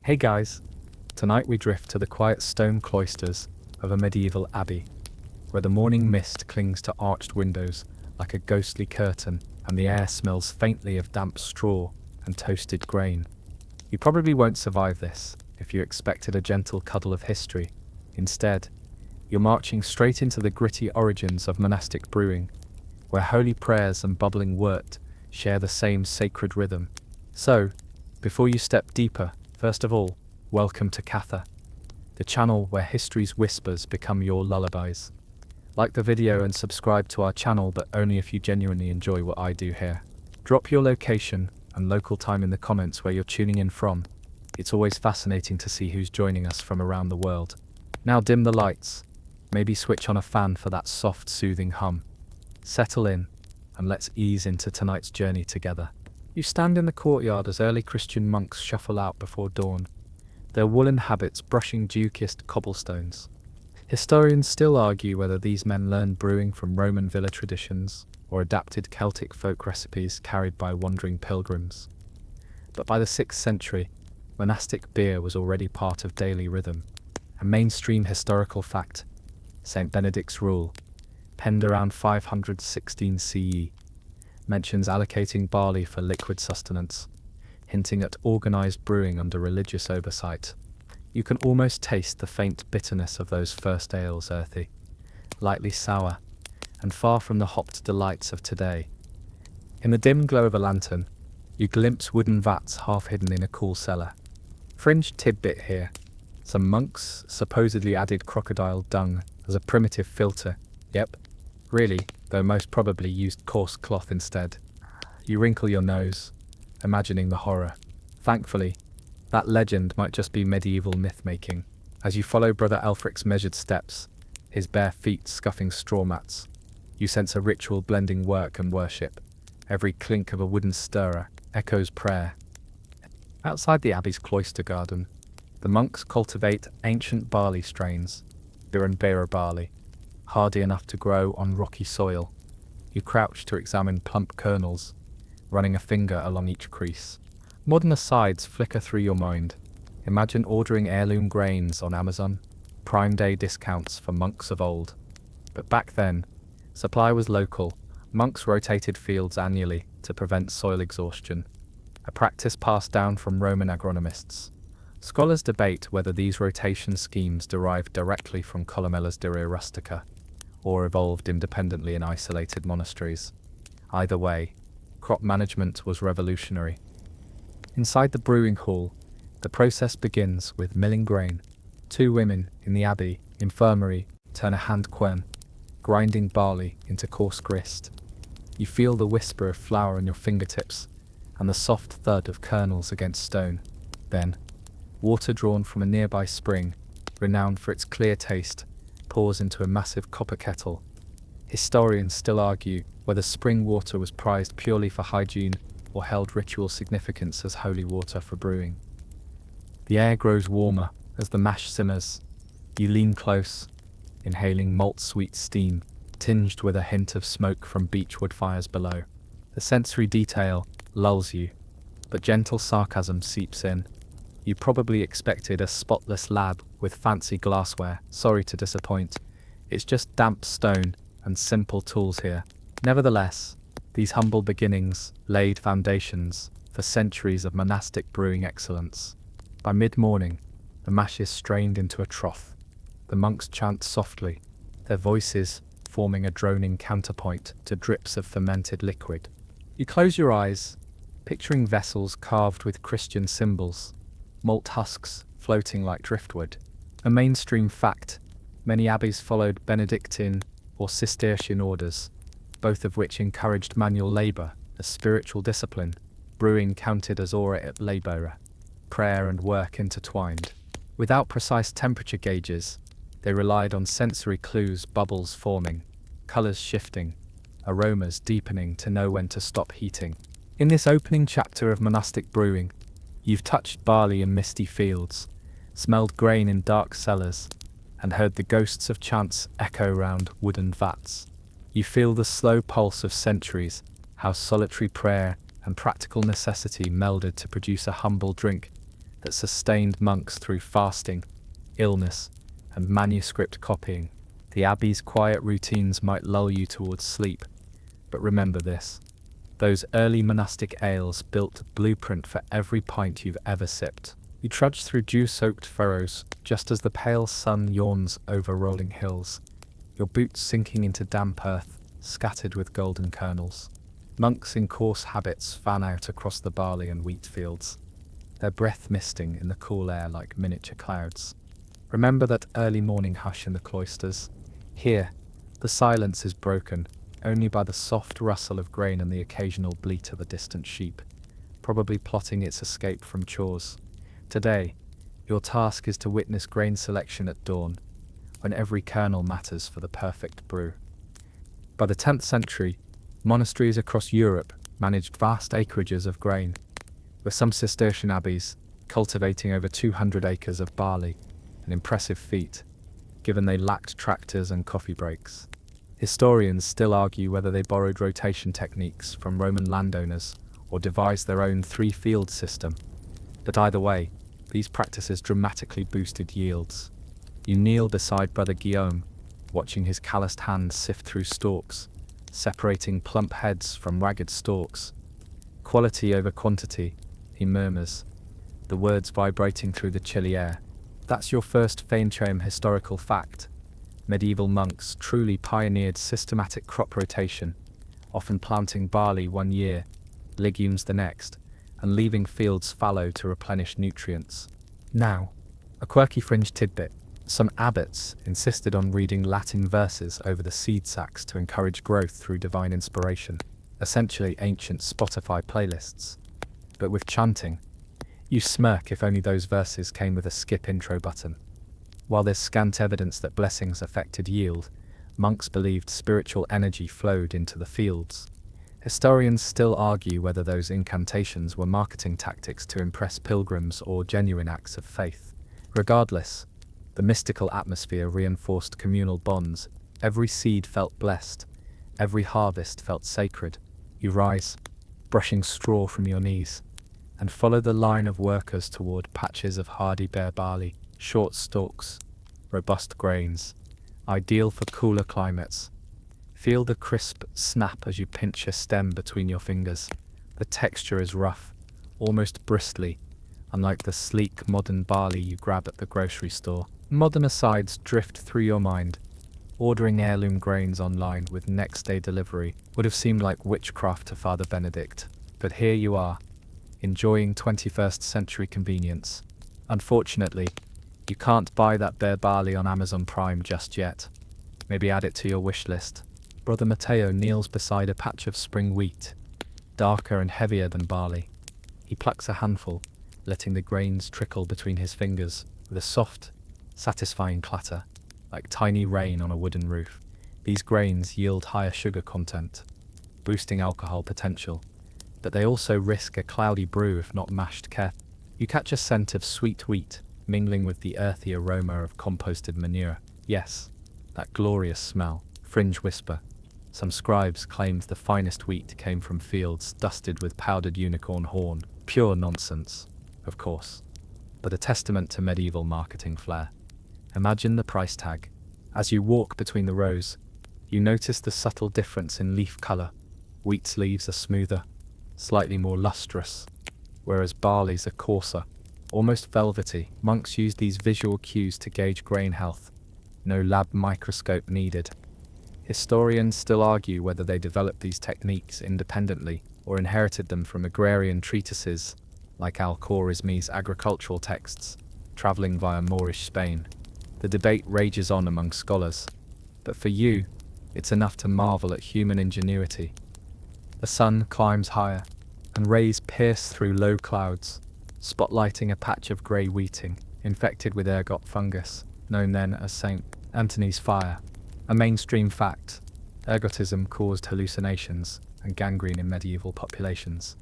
Hey guys, tonight we drift to the quiet stone cloisters of a medieval abbey, where the morning mist clings to arched windows like a ghostly curtain and the air smells faintly of damp straw and toasted grain. You probably won't survive this if you expected a gentle cuddle of history. Instead, you're marching straight into the gritty origins of monastic brewing, where holy prayers and bubbling wort share the same sacred rhythm. So, before you step deeper, first of all, welcome to Katha, the channel where history's whispers become your lullabies. Like the video and subscribe to our channel, but only if you genuinely enjoy what I do here. Drop your location and local time in the comments where you're tuning in from. It's always fascinating to see who's joining us from around the world. Now dim the lights, maybe switch on a fan for that soft, soothing hum. Settle in, and let's ease into tonight's journey together. You stand in the courtyard as early Christian monks shuffle out before dawn, their woolen habits brushing dew-kissed cobblestones. Historians still argue whether these men learned brewing from Roman villa traditions or adapted Celtic folk recipes carried by wandering pilgrims. But by the 6th century, monastic beer was already part of daily rhythm. A mainstream historical fact, St. Benedict's rule, penned around 516 CE, mentions allocating barley for liquid sustenance, hinting at organized brewing under religious oversight. You can almost taste the faint bitterness of those first ales, earthy, lightly sour, and far from the hopped delights of today. In the dim glow of a lantern, you glimpse wooden vats half hidden in a cool cellar. Fringe tidbit here, some monks supposedly added crocodile dung as a primitive filter. Yep, really, though most probably used coarse cloth instead. You wrinkle your nose, imagining the horror. Thankfully, that legend might just be medieval myth-making. As you follow Brother Alfric's measured steps, his bare feet scuffing straw mats, you sense a ritual blending work and worship. Every clink of a wooden stirrer echoes prayer. Outside the abbey's cloister garden, the monks cultivate ancient barley strains, Birnbera barley, hardy enough to grow on rocky soil. You crouch to examine plump kernels, running a finger along each crease. Modern asides flicker through your mind. Imagine ordering heirloom grains on Amazon, Prime Day discounts for monks of old. But back then, supply was local. Monks rotated fields annually to prevent soil exhaustion, a practice passed down from Roman agronomists. Scholars debate whether these rotation schemes derived directly from Columella's de Re Rustica, or evolved independently in isolated monasteries. Either way, crop management was revolutionary. Inside the brewing hall, the process begins with milling grain. 2 women in the abbey infirmary turn a hand quern, grinding barley into coarse grist. You feel the whisper of flour on your fingertips and the soft thud of kernels against stone. Then, water drawn from a nearby spring, renowned for its clear taste, pours into a massive copper kettle. Historians still argue whether spring water was prized purely for hygiene or held ritual significance as holy water for brewing. The air grows warmer as the mash simmers. You lean close, inhaling malt-sweet steam, tinged with a hint of smoke from beechwood fires below. The sensory detail lulls you, but gentle sarcasm seeps in. You probably expected a spotless lab with fancy glassware. Sorry to disappoint. It's just damp stone and simple tools here. Nevertheless, these humble beginnings laid foundations for centuries of monastic brewing excellence. By mid-morning, the mash is strained into a trough. The monks chant softly, their voices forming a droning counterpoint to drips of fermented liquid. You close your eyes, picturing vessels carved with Christian symbols, malt husks floating like driftwood. A mainstream fact, many abbeys followed Benedictine or Cistercian orders, both of which encouraged manual labor as spiritual discipline. Brewing counted as ora et labora, prayer and work intertwined. Without precise temperature gauges, they relied on sensory clues, bubbles forming, colors shifting, aromas deepening to know when to stop heating. In this opening chapter of monastic brewing, you've touched barley in misty fields, smelled grain in dark cellars, and heard the ghosts of chants echo round wooden vats. You feel the slow pulse of centuries, how solitary prayer and practical necessity melded to produce a humble drink that sustained monks through fasting, illness, and manuscript copying. The abbey's quiet routines might lull you towards sleep, but remember this: those early monastic ales built a blueprint for every pint you've ever sipped. You trudge through dew-soaked furrows, just as the pale sun yawns over rolling hills, your boots sinking into damp earth, scattered with golden kernels. Monks in coarse habits fan out across the barley and wheat fields, their breath misting in the cool air like miniature clouds. Remember that early morning hush in the cloisters? Here, the silence is broken only by the soft rustle of grain and the occasional bleat of a distant sheep, probably plotting its escape from chores. Today, your task is to witness grain selection at dawn, when every kernel matters for the perfect brew. By the 10th century, monasteries across Europe managed vast acreages of grain, with some Cistercian abbeys cultivating over 200 acres of barley, an impressive feat, given they lacked tractors and coffee breaks. Historians still argue whether they borrowed rotation techniques from Roman landowners or devised their own three-field system, but either way, these practices dramatically boosted yields. You kneel beside Brother Guillaume, watching his calloused hands sift through stalks, separating plump heads from ragged stalks. Quality over quantity, he murmurs, the words vibrating through the chilly air. That's your first Feinchem historical fact. Medieval monks truly pioneered systematic crop rotation, often planting barley one year, legumes the next, and leaving fields fallow to replenish nutrients. Now, a quirky fringe tidbit. Some abbots insisted on reading Latin verses over the seed sacks to encourage growth through divine inspiration, essentially ancient Spotify playlists. But with chanting, you smirk if only those verses came with a skip intro button. While there's scant evidence that blessings affected yield, monks believed spiritual energy flowed into the fields. Historians still argue whether those incantations were marketing tactics to impress pilgrims or genuine acts of faith. Regardless, the mystical atmosphere reinforced communal bonds. Every seed felt blessed, every harvest felt sacred. You rise, brushing straw from your knees, and follow the line of workers toward patches of hardy bare barley, short stalks, robust grains, ideal for cooler climates. Feel the crisp snap as you pinch a stem between your fingers. The texture is rough, almost bristly, unlike the sleek modern barley you grab at the grocery store. Modern asides drift through your mind. Ordering heirloom grains online with next-day delivery would have seemed like witchcraft to Father Benedict. But here you are, enjoying 21st century convenience. Unfortunately, you can't buy that bare barley on Amazon Prime just yet. Maybe add it to your wish list. Brother Matteo kneels beside a patch of spring wheat, darker and heavier than barley. He plucks a handful, letting the grains trickle between his fingers with a soft, satisfying clatter, like tiny rain on a wooden roof. These grains yield higher sugar content, boosting alcohol potential, but they also risk a cloudy brew if not mashed carefully. You catch a scent of sweet wheat mingling with the earthy aroma of composted manure. Yes, that glorious smell. Fringe whisper. Some scribes claimed the finest wheat came from fields dusted with powdered unicorn horn. Pure nonsense, of course, but a testament to medieval marketing flair. Imagine the price tag. As you walk between the rows, you notice the subtle difference in leaf color. Wheat's leaves are smoother, slightly more lustrous, whereas barley's are coarser, almost velvety. Monks use these visual cues to gauge grain health. No lab microscope needed. Historians still argue whether they developed these techniques independently or inherited them from agrarian treatises like Al-Khwarizmi's agricultural texts, traveling via Moorish Spain. The debate rages on among scholars, but for you, it's enough to marvel at human ingenuity. The sun climbs higher, and rays pierce through low clouds, spotlighting a patch of grey wheating, infected with ergot fungus, known then as St. Anthony's fire. A mainstream fact, ergotism caused hallucinations and gangrene in medieval populations.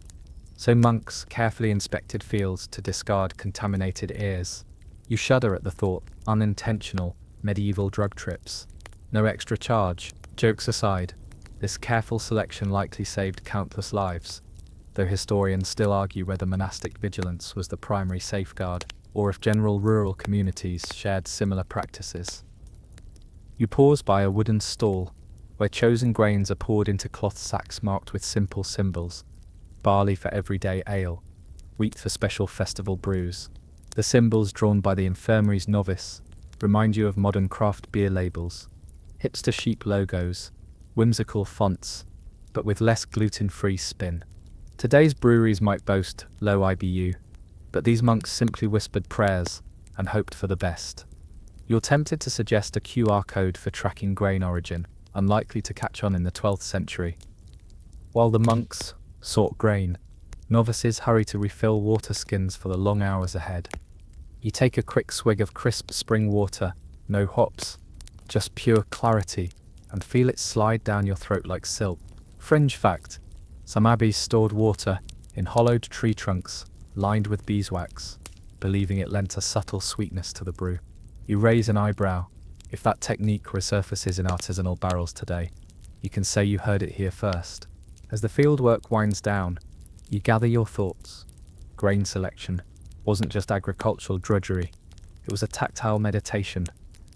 So monks carefully inspected fields to discard contaminated ears. You shudder at the thought. Unintentional medieval drug trips. No extra charge. Jokes aside, this careful selection likely saved countless lives. though historians still argue whether monastic vigilance was the primary safeguard, or if general rural communities shared similar practices. You pause by a wooden stall, where chosen grains are poured into cloth sacks marked with simple symbols: barley for everyday ale, wheat for special festival brews. The symbols drawn by the infirmary's novice remind you of modern craft beer labels, hipster sheep logos, whimsical fonts, but with less gluten-free spin. Today's breweries might boast low IBU, but these monks simply whispered prayers and hoped for the best. You're tempted to suggest a QR code for tracking grain origin, unlikely to catch on in the 12th century. While the monks sought grain, novices hurry to refill water skins for the long hours ahead. You take a quick swig of crisp spring water, no hops, just pure clarity, and feel it slide down your throat like silk. Fringe fact: some abbeys stored water in hollowed tree trunks lined with beeswax, believing it lent a subtle sweetness to the brew. You raise an eyebrow. If that technique resurfaces in artisanal barrels today, you can say you heard it here first. As the fieldwork winds down, you gather your thoughts. Grain selection wasn't just agricultural drudgery, it was a tactile meditation,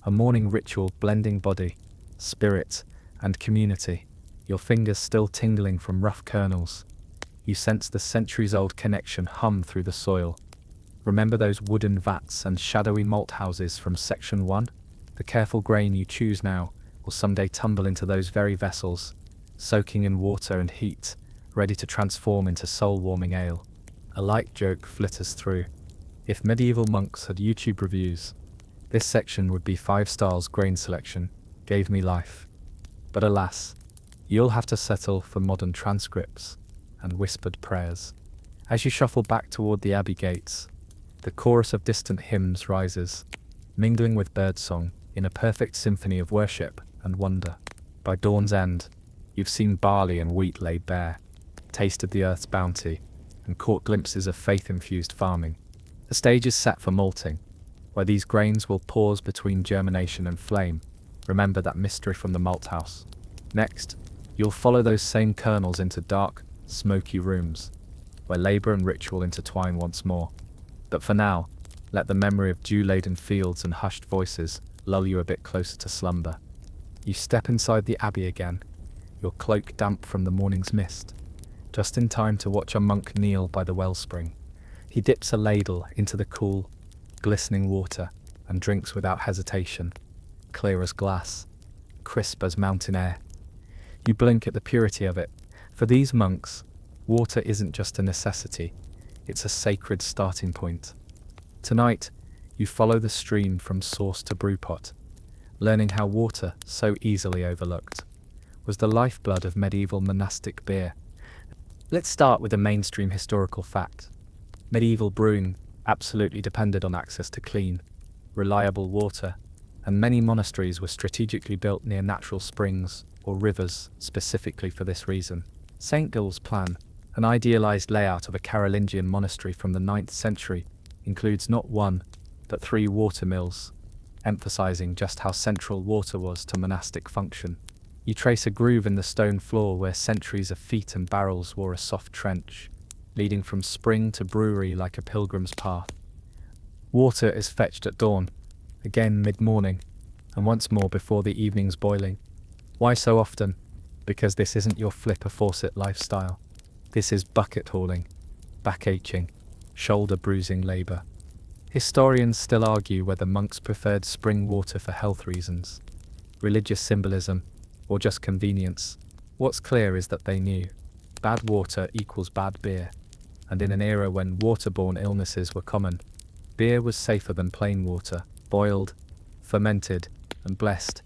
a morning ritual blending body, spirit, and community. Your fingers still tingling from rough kernels. You sense the centuries-old connection hum through the soil. Remember those wooden vats and shadowy malt houses from Section 1? The careful grain you choose now will someday tumble into those very vessels, soaking in water and heat, ready to transform into soul-warming ale. A light joke flitters through. If medieval monks had YouTube reviews, this section would be 5 stars. Grain selection gave me life. But alas, you'll have to settle for modern transcripts and whispered prayers. As you shuffle back toward the abbey gates, the chorus of distant hymns rises, mingling with birdsong in a perfect symphony of worship and wonder. By dawn's end, you've seen barley and wheat laid bare, tasted the earth's bounty, and caught glimpses of faith-infused farming. The stage is set for malting, where these grains will pause between germination and flame. Remember that mystery from the malt house. Next, you'll follow those same kernels into dark, smoky rooms, where labour and ritual intertwine once more. But for now, let the memory of dew-laden fields and hushed voices lull you a bit closer to slumber. You step inside the abbey again, your cloak damp from the morning's mist, just in time to watch a monk kneel by the wellspring. He dips a ladle into the cool, glistening water and drinks without hesitation, clear as glass, crisp as mountain air. You blink at the purity of it. For these monks, water isn't just a necessity, it's a sacred starting point. Tonight, you follow the stream from source to brewpot, learning how water, so easily overlooked, was the lifeblood of medieval monastic beer. Let's start with a mainstream historical fact. Medieval brewing absolutely depended on access to clean, reliable water, and many monasteries were strategically built near natural springs or rivers specifically for this reason. St. Gilles' plan, an idealized layout of a Carolingian monastery from the 9th century, includes not 1, but 3 water mills, emphasizing just how central water was to monastic function. You trace a groove in the stone floor where centuries of feet and barrels wore a soft trench, leading from spring to brewery like a pilgrim's path. Water is fetched at dawn, again mid-morning, and once more before the evening's boiling. Why so often? Because this isn't your flip-a-faucet lifestyle. This is bucket hauling, back-aching, shoulder-bruising labour. Historians still argue whether monks preferred spring water for health reasons, religious symbolism, or just convenience. What's clear is that they knew bad water equals bad beer, and in an era when waterborne illnesses were common, beer was safer than plain water. Boiled, fermented, and blessed,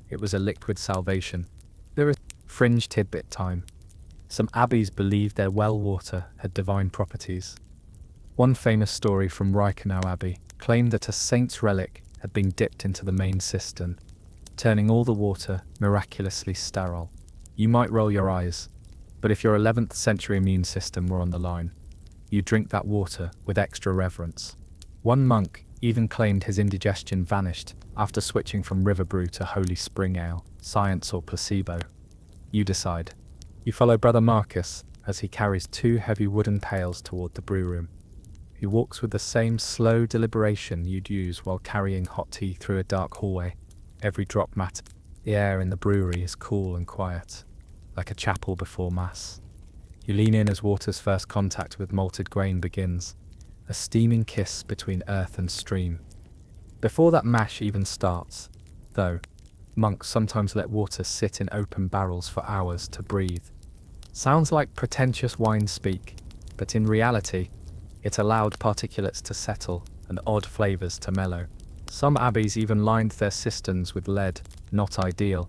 it was a liquid salvation. There is fringe tidbit time. Some abbeys believed their well water had divine properties. One famous story from Reichenau Abbey claimed that a saint's relic had been dipped into the main cistern, turning all the water miraculously sterile. You might roll your eyes, but if your 11th century immune system were on the line, you drink that water with extra reverence. One monk even claimed his indigestion vanished after switching from river brew to holy spring ale. Science or placebo? You decide. You follow Brother Marcus as he carries two heavy wooden pails toward the brew room. He walks with the same slow deliberation you'd use while carrying hot tea through a dark hallway. Every drop matters. The air in the brewery is cool and quiet, like a chapel before mass. You lean in as water's first contact with malted grain begins, a steaming kiss between earth and stream. Before that mash even starts, though, monks sometimes let water sit in open barrels for hours to breathe. Sounds like pretentious wine speak, but in reality, it allowed particulates to settle and odd flavours to mellow. Some abbeys even lined their cisterns with lead, not ideal.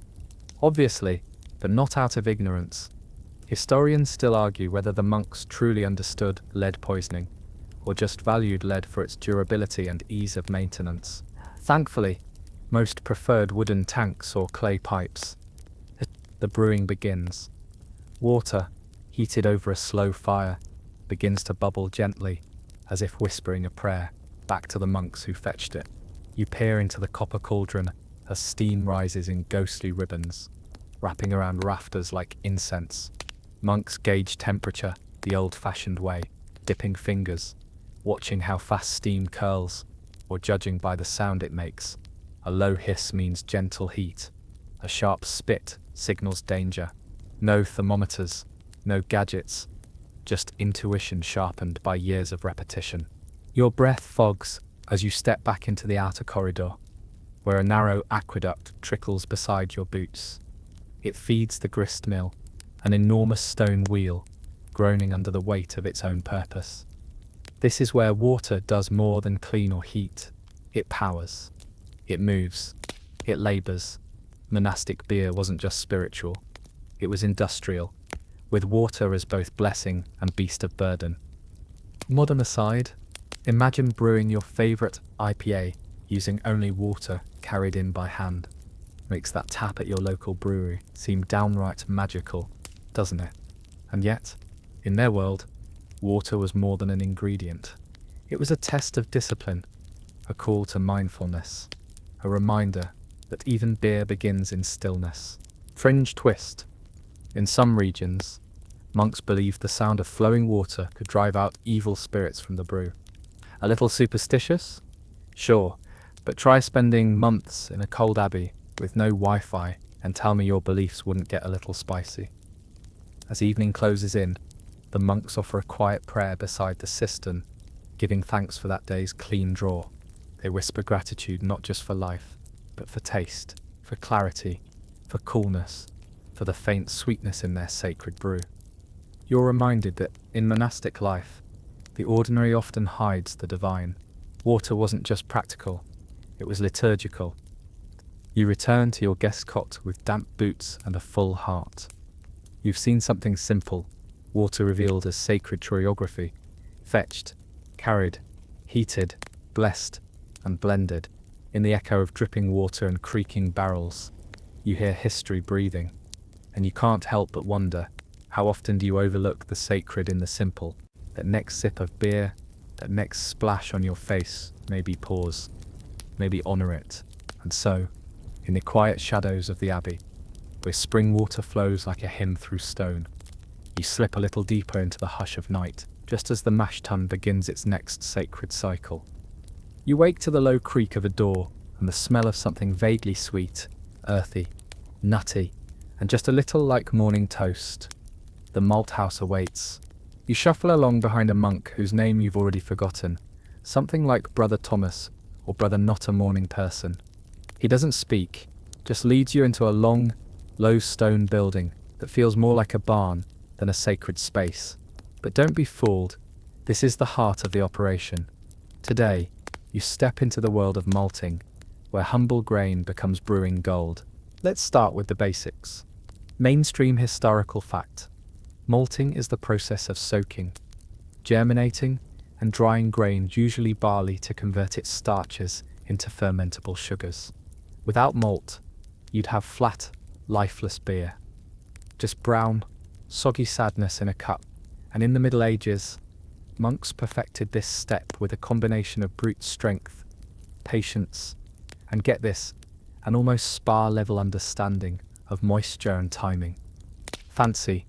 Obviously, but not out of ignorance. Historians still argue whether the monks truly understood lead poisoning, or just valued lead for its durability and ease of maintenance. Thankfully, most preferred wooden tanks or clay pipes. The brewing begins. Water, heated over a slow fire, begins to bubble gently, as if whispering a prayer, back to the monks who fetched it. You peer into the copper cauldron as steam rises in ghostly ribbons, wrapping around rafters like incense. Monks gauge temperature the old-fashioned way, dipping fingers, watching how fast steam curls, or judging by the sound it makes. A low hiss means gentle heat. A sharp spit signals danger. No thermometers, no gadgets, just intuition sharpened by years of repetition. Your breath fogs as you step back into the outer corridor, where a narrow aqueduct trickles beside your boots. It feeds the grist mill, an enormous stone wheel, groaning under the weight of its own purpose. This is where water does more than clean or heat. It powers. It moves. It labours. Monastic beer wasn't just spiritual. It was industrial, with water as both blessing and beast of burden. Modern aside, imagine brewing your favourite IPA using only water carried in by hand. Makes that tap at your local brewery seem downright magical, doesn't it? And yet, in their world, water was more than an ingredient. It was a test of discipline, a call to mindfulness, a reminder that even beer begins in stillness. Fringe twist. In some regions, monks believed the sound of flowing water could drive out evil spirits from the brew. A little superstitious? Sure, but try spending months in a cold abbey with no Wi-Fi and tell me your beliefs wouldn't get a little spicy. As evening closes in, the monks offer a quiet prayer beside the cistern, giving thanks for that day's clean draw. They whisper gratitude not just for life, but for taste, for clarity, for coolness, for the faint sweetness in their sacred brew. You're reminded that in monastic life, the ordinary often hides the divine. Water wasn't just practical, it was liturgical. You return to your guest cot with damp boots and a full heart. You've seen something simple, water revealed as sacred choreography, fetched, carried, heated, blessed, and blended. In the echo of dripping water and creaking barrels, you hear history breathing, and you can't help but wonder, how often do you overlook the sacred in the simple? That next sip of beer, that next splash on your face, maybe pause, maybe honour it. And so, in the quiet shadows of the abbey, where spring water flows like a hymn through stone, you slip a little deeper into the hush of night, just as the mash tun begins its next sacred cycle. You wake to the low creak of a door and the smell of something vaguely sweet, earthy, nutty, and just a little like morning toast. The malt house awaits. You shuffle along behind a monk whose name you've already forgotten, something like Brother Thomas or Brother Not a Morning Person. He doesn't speak, just leads you into a long, low stone building that feels more like a barn than a sacred space. But don't be fooled, this is the heart of the operation. Today, you step into the world of malting, where humble grain becomes brewing gold. Let's start with the basics. Mainstream historical fact. Malting is the process of soaking, germinating, and drying grain, usually barley, to convert its starches into fermentable sugars. Without malt, you'd have flat, lifeless beer. Just brown, soggy sadness in a cup. And in the Middle Ages, monks perfected this step with a combination of brute strength, patience, and get this, an almost spa-level understanding of moisture and timing. Fancy,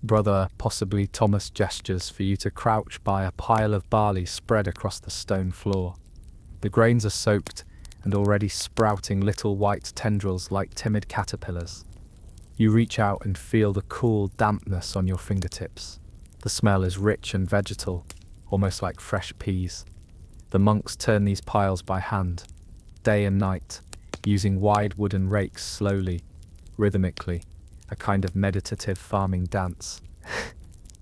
Brother, possibly Thomas, gestures for you to crouch by a pile of barley spread across the stone floor. The grains are soaked and already sprouting little white tendrils like timid caterpillars. You reach out and feel the cool dampness on your fingertips. The smell is rich and vegetal, almost like fresh peas. The monks turn these piles by hand, day and night, using wide wooden rakes slowly, rhythmically, a kind of meditative farming dance.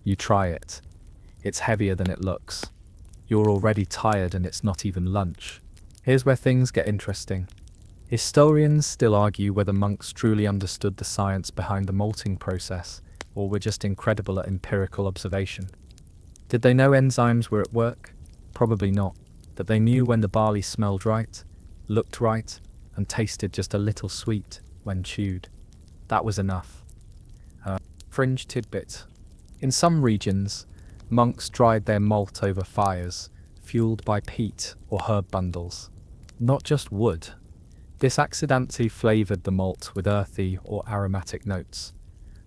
You try it. It's heavier than it looks. You're already tired and it's not even lunch. Here's where things get interesting. Historians still argue whether monks truly understood the science behind the malting process, or were just incredible at empirical observation. Did they know enzymes were at work? Probably not. That they knew when the barley smelled right, looked right, and tasted just a little sweet when chewed. That was enough. Fringe tidbit. In some regions, monks dried their malt over fires, fueled by peat or herb bundles. Not just wood. This accidentally flavoured the malt with earthy or aromatic notes,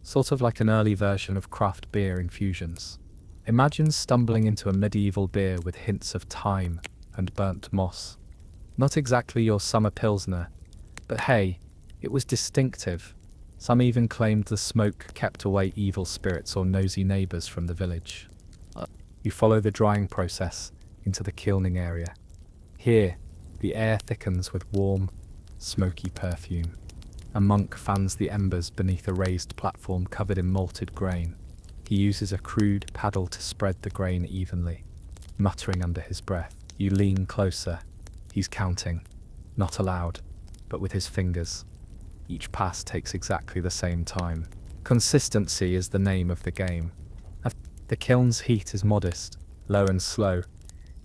sort of like an early version of craft beer infusions. Imagine stumbling into a medieval beer with hints of thyme and burnt moss. Not exactly your summer pilsner, but hey, it was distinctive. Some even claimed the smoke kept away evil spirits or nosy neighbours from the village. You follow the drying process into the kilning area. Here, the air thickens with warm, smoky perfume. A monk fans the embers beneath a raised platform covered in malted grain. He uses a crude paddle to spread the grain evenly, muttering under his breath. You lean closer. He's counting, not aloud, but with his fingers. Each pass takes exactly the same time. Consistency is the name of the game. The kiln's heat is modest, low and slow.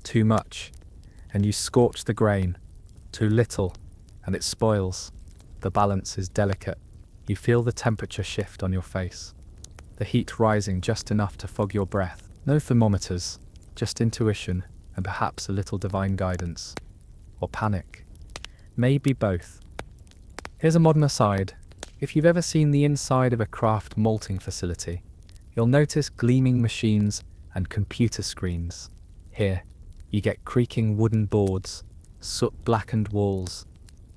Too much, and you scorch the grain. Too little, and it spoils. The balance is delicate. You feel the temperature shift on your face. The heat rising just enough to fog your breath. No thermometers, just intuition and perhaps a little divine guidance. Or panic. Maybe both. Here's a modern aside. If you've ever seen the inside of a craft malting facility, you'll notice gleaming machines and computer screens. Here, you get creaking wooden boards, soot-blackened walls,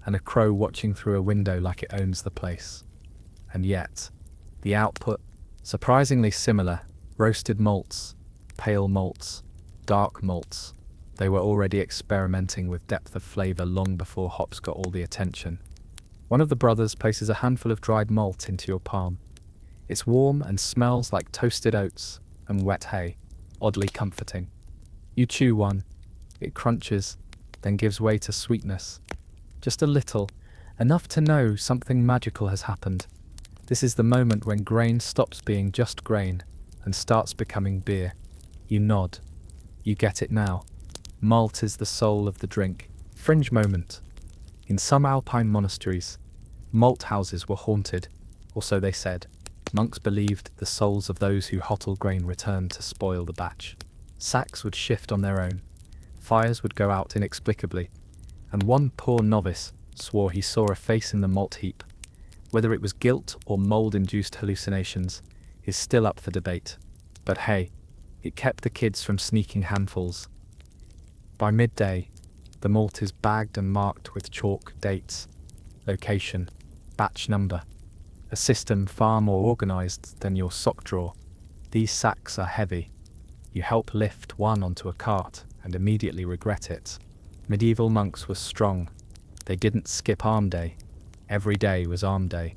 and a crow watching through a window like it owns the place. And yet, the output, surprisingly similar: roasted malts, pale malts, dark malts. They were already experimenting with depth of flavour long before hops got all the attention. One of the brothers places a handful of dried malt into your palm. It's warm and smells like toasted oats and wet hay, oddly comforting. You chew one, it crunches, then gives way to sweetness. Just a little, enough to know something magical has happened. This is the moment when grain stops being just grain and starts becoming beer. You nod. You get it now. Malt is the soul of the drink. Fringe moment. In some alpine monasteries, malt houses were haunted, or so they said. Monks believed the souls of those who hottle grain returned to spoil the batch. Sacks would shift on their own. Fires would go out inexplicably, and one poor novice swore he saw a face in the malt heap. Whether it was guilt or mold-induced hallucinations is still up for debate. But hey, it kept the kids from sneaking handfuls. By midday, the malt is bagged and marked with chalk, dates, location, batch number. A system far more organised than your sock drawer. These sacks are heavy. You help lift one onto a cart and immediately regret it. Medieval monks were strong. They didn't skip arm day. Every day was arm day.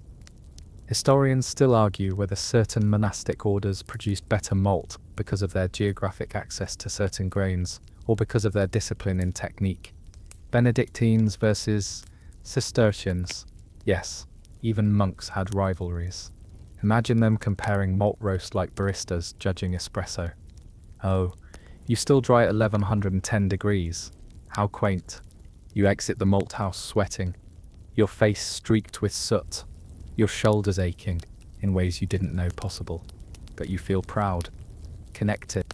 Historians still argue whether certain monastic orders produced better malt because of their geographic access to certain grains, or because of their discipline in technique. Benedictines versus Cistercians. Yes, even monks had rivalries. Imagine them comparing malt roast like baristas judging espresso. Oh, you still dry at 1110 degrees. How quaint. You exit the malt house sweating, your face streaked with soot, your shoulders aching in ways you didn't know possible. But you feel proud, connected.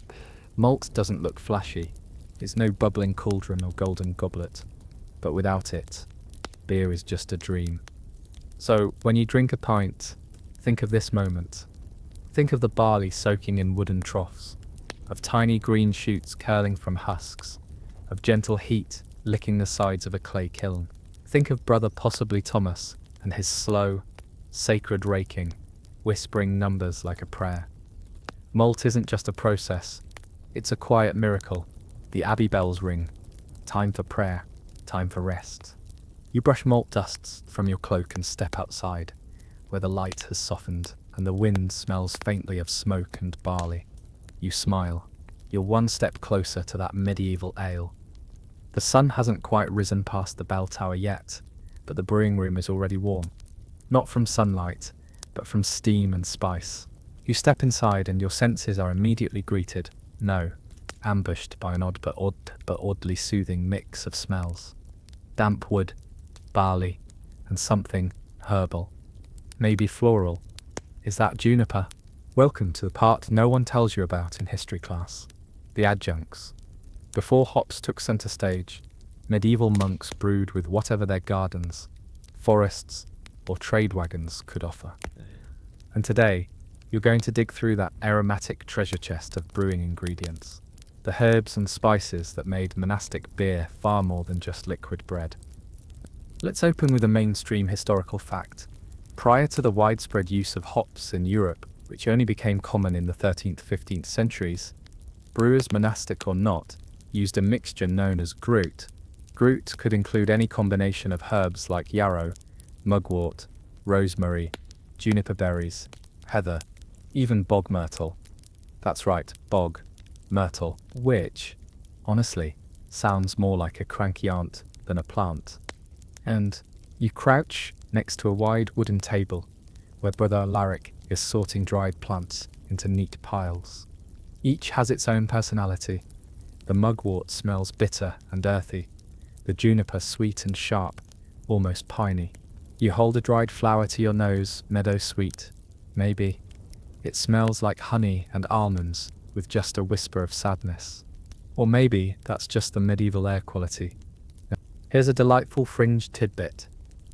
Malt doesn't look flashy. It's no bubbling cauldron or golden goblet. But without it, beer is just a dream. So, when you drink a pint, think of this moment. Think of the barley soaking in wooden troughs, of tiny green shoots curling from husks, of gentle heat licking the sides of a clay kiln. Think of Brother Possibly Thomas and his slow, sacred raking, whispering numbers like a prayer. Malt isn't just a process, it's a quiet miracle. The abbey bells ring. Time for prayer, time for rest. You brush malt dusts from your cloak and step outside, where the light has softened and the wind smells faintly of smoke and barley. You smile. You're one step closer to that medieval ale. The sun hasn't quite risen past the bell tower yet, but the brewing room is already warm. Not from sunlight, but from steam and spice. You step inside and your senses are immediately greeted, ambushed by an odd but oddly soothing mix of smells. Damp wood, barley, and something herbal. Maybe floral. Is that juniper? Welcome to the part no one tells you about in history class. The adjuncts. Before hops took center stage, medieval monks brewed with whatever their gardens, forests, or trade wagons could offer. And today, you're going to dig through that aromatic treasure chest of brewing ingredients, the herbs and spices that made monastic beer far more than just liquid bread. Let's open with a mainstream historical fact. Prior to the widespread use of hops in Europe, which only became common in the 13th-15th centuries, brewers, monastic or not, used a mixture known as gruit. Gruit could include any combination of herbs like yarrow, mugwort, rosemary, juniper berries, heather, even bog myrtle. That's right, bog myrtle, which, honestly, sounds more like a cranky aunt than a plant. And you crouch next to a wide wooden table where Brother Alaric is sorting dried plants into neat piles. Each has its own personality. The mugwort smells bitter and earthy, the juniper sweet and sharp, almost piney. You hold a dried flower to your nose, meadow sweet. Maybe it smells like honey and almonds with just a whisper of sadness. Or maybe that's just the medieval air quality. Here's a delightful fringe tidbit.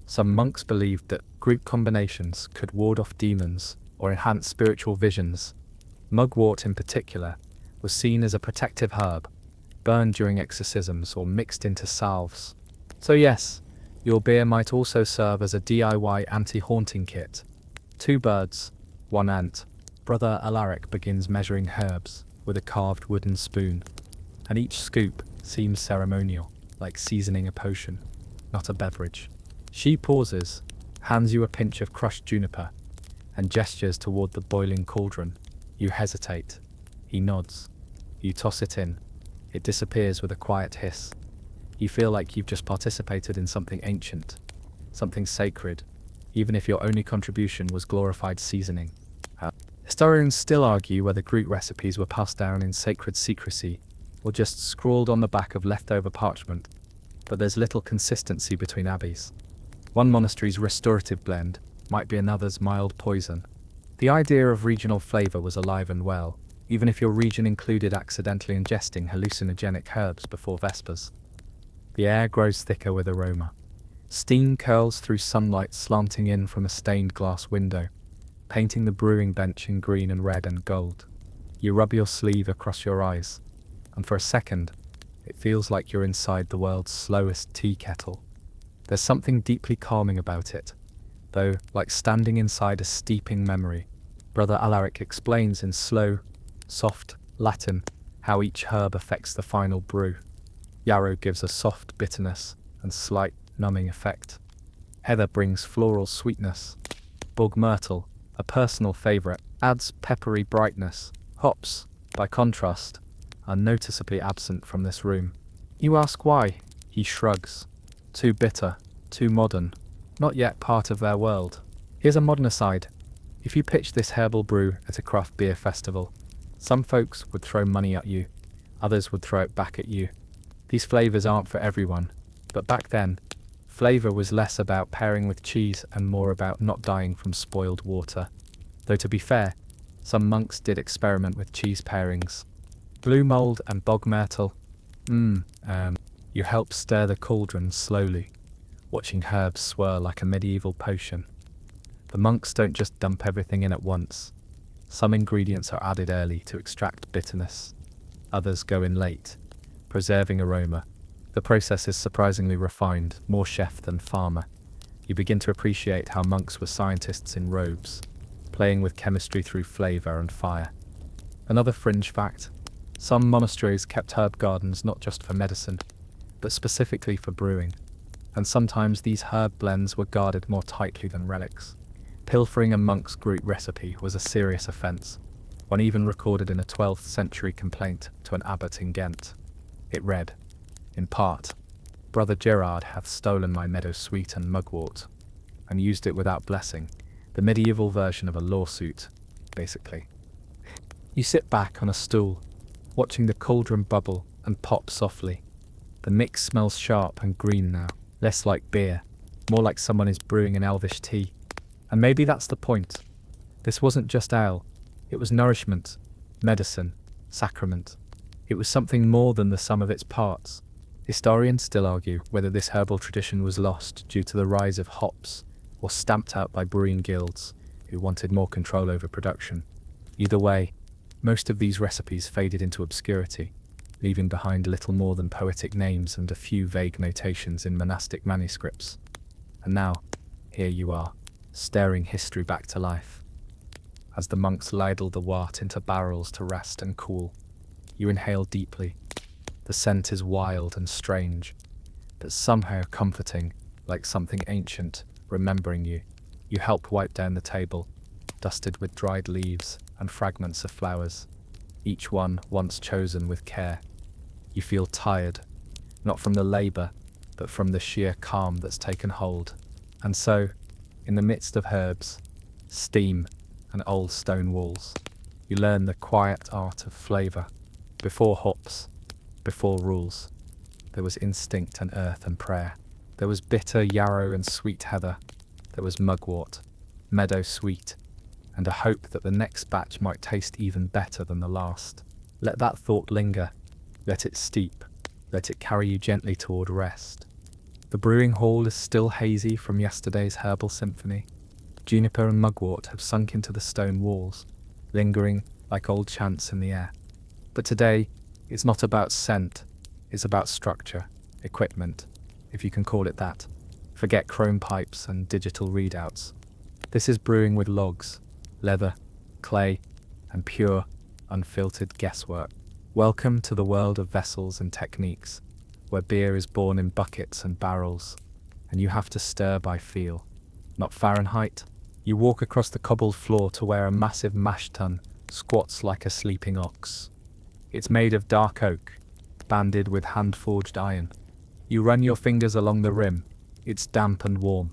Some monks believed that group combinations could ward off demons or enhance spiritual visions. Mugwort in particular was seen as a protective herb, burned during exorcisms or mixed into salves. So yes, your beer might also serve as a DIY anti-haunting kit. 2 birds, 1 ant. Brother Alaric begins measuring herbs with a carved wooden spoon, and each scoop seems ceremonial, like seasoning a potion, not a beverage. She pauses, hands you a pinch of crushed juniper, and gestures toward the boiling cauldron. You hesitate. He nods. You toss it in. It disappears with a quiet hiss. You feel like you've just participated in something ancient, something sacred, even if your only contribution was glorified seasoning. Historians still argue whether gruit recipes were passed down in sacred secrecy or just scrawled on the back of leftover parchment, but there's little consistency between abbeys. One monastery's restorative blend might be another's mild poison. The idea of regional flavour was alive and well, even if your region included accidentally ingesting hallucinogenic herbs before Vespers. The air grows thicker with aroma. Steam curls through sunlight slanting in from a stained glass window, painting the brewing bench in green and red and gold. You rub your sleeve across your eyes, and for a second, it feels like you're inside the world's slowest tea kettle. There's something deeply calming about it, though, like standing inside a steeping memory. Brother Alaric explains in slow, soft Latin how each herb affects the final brew. Yarrow gives a soft bitterness and slight numbing effect. Heather brings floral sweetness. Bog myrtle, a personal favourite, adds peppery brightness. Hops, by contrast, are noticeably absent from this room. You ask why? He shrugs. Too bitter, too modern, not yet part of their world. Here's a modern aside. If you pitch this herbal brew at a craft beer festival, some folks would throw money at you, others would throw it back at you. These flavours aren't for everyone, but back then, flavour was less about pairing with cheese and more about not dying from spoiled water. Though to be fair, some monks did experiment with cheese pairings. Blue mould and bog myrtle. You help stir the cauldron slowly, watching herbs swirl like a medieval potion. The monks don't just dump everything in at once. Some ingredients are added early to extract bitterness. Others go in late, preserving aroma. The process is surprisingly refined, more chef than farmer. You begin to appreciate how monks were scientists in robes, playing with chemistry through flavor and fire. Another fringe fact: some monasteries kept herb gardens not just for medicine, but specifically for brewing, and sometimes these herb blends were guarded more tightly than relics. Pilfering a monk's group recipe was a serious offence, one even recorded in a 12th century complaint to an abbot in Ghent. It read, in part, "Brother Gerard hath stolen my meadow sweet and mugwort, and used it without blessing," the medieval version of a lawsuit, basically. You sit back on a stool, watching the cauldron bubble and pop softly. The mix smells sharp and green now, less like beer, more like someone is brewing an elvish tea. And maybe that's the point. This wasn't just ale, it was nourishment, medicine, sacrament. It was something more than the sum of its parts. Historians still argue whether this herbal tradition was lost due to the rise of hops, or stamped out by brewing guilds who wanted more control over production. Either way, most of these recipes faded into obscurity, leaving behind little more than poetic names and a few vague notations in monastic manuscripts. And now, here you are, staring history back to life. As the monks ladle the wort into barrels to rest and cool, you inhale deeply. The scent is wild and strange, but somehow comforting, like something ancient remembering you. You help wipe down the table, dusted with dried leaves and fragments of flowers, each one once chosen with care. You feel tired, not from the labour, but from the sheer calm that's taken hold. And so, in the midst of herbs, steam, and old stone walls, you learn the quiet art of flavour. Before hops, before rules, there was instinct and earth and prayer. There was bitter yarrow and sweet heather. There was mugwort, meadow sweet, and a hope that the next batch might taste even better than the last. Let that thought linger. Let it steep. Let it carry you gently toward rest. The brewing hall is still hazy from yesterday's herbal symphony. Juniper and mugwort have sunk into the stone walls, lingering like old chants in the air. But today, it's not about scent, it's about structure, equipment, if you can call it that. Forget chrome pipes and digital readouts. This is brewing with logs, leather, clay, and pure, unfiltered guesswork. Welcome to the world of vessels and techniques, where beer is born in buckets and barrels, and you have to stir by feel, not Fahrenheit. You walk across the cobbled floor to where a massive mash tun squats like a sleeping ox. It's made of dark oak, banded with hand-forged iron. You run your fingers along the rim. It's damp and warm,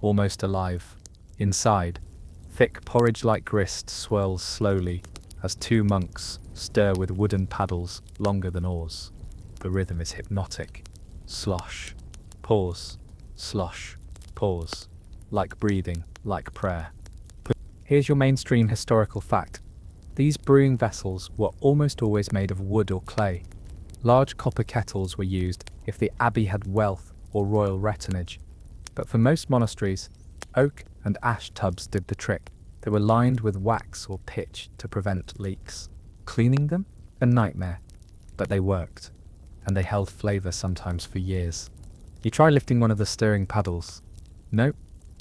almost alive. Inside, thick porridge-like grist swirls slowly as two monks stir with wooden paddles longer than oars. The rhythm is hypnotic. Slosh, pause, slosh, pause. Like breathing, like prayer. Here's your mainstream historical fact. These brewing vessels were almost always made of wood or clay. Large copper kettles were used if the abbey had wealth or royal retinage. But for most monasteries, oak and ash tubs did the trick. They were lined with wax or pitch to prevent leaks. Cleaning them? A nightmare. But they worked, and they held flavour sometimes for years. You try lifting one of the stirring paddles. Nope,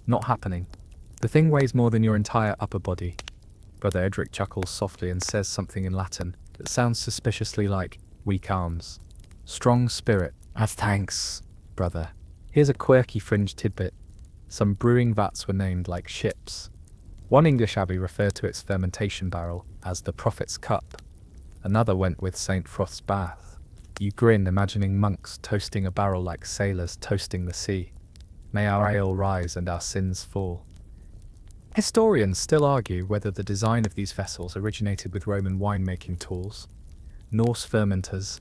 not happening. The thing weighs more than your entire upper body. Brother Edric chuckles softly and says something in Latin that sounds suspiciously like weak arms. Strong spirit. Thanks, brother. Here's a quirky fringe tidbit. Some brewing vats were named like ships. One English abbey referred to its fermentation barrel as the Prophet's Cup. Another went with St. Frost's Bath. You grin, imagining monks toasting a barrel like sailors toasting the sea. May our ale rise and our sins fall. Historians still argue whether the design of these vessels originated with Roman winemaking tools, Norse fermenters,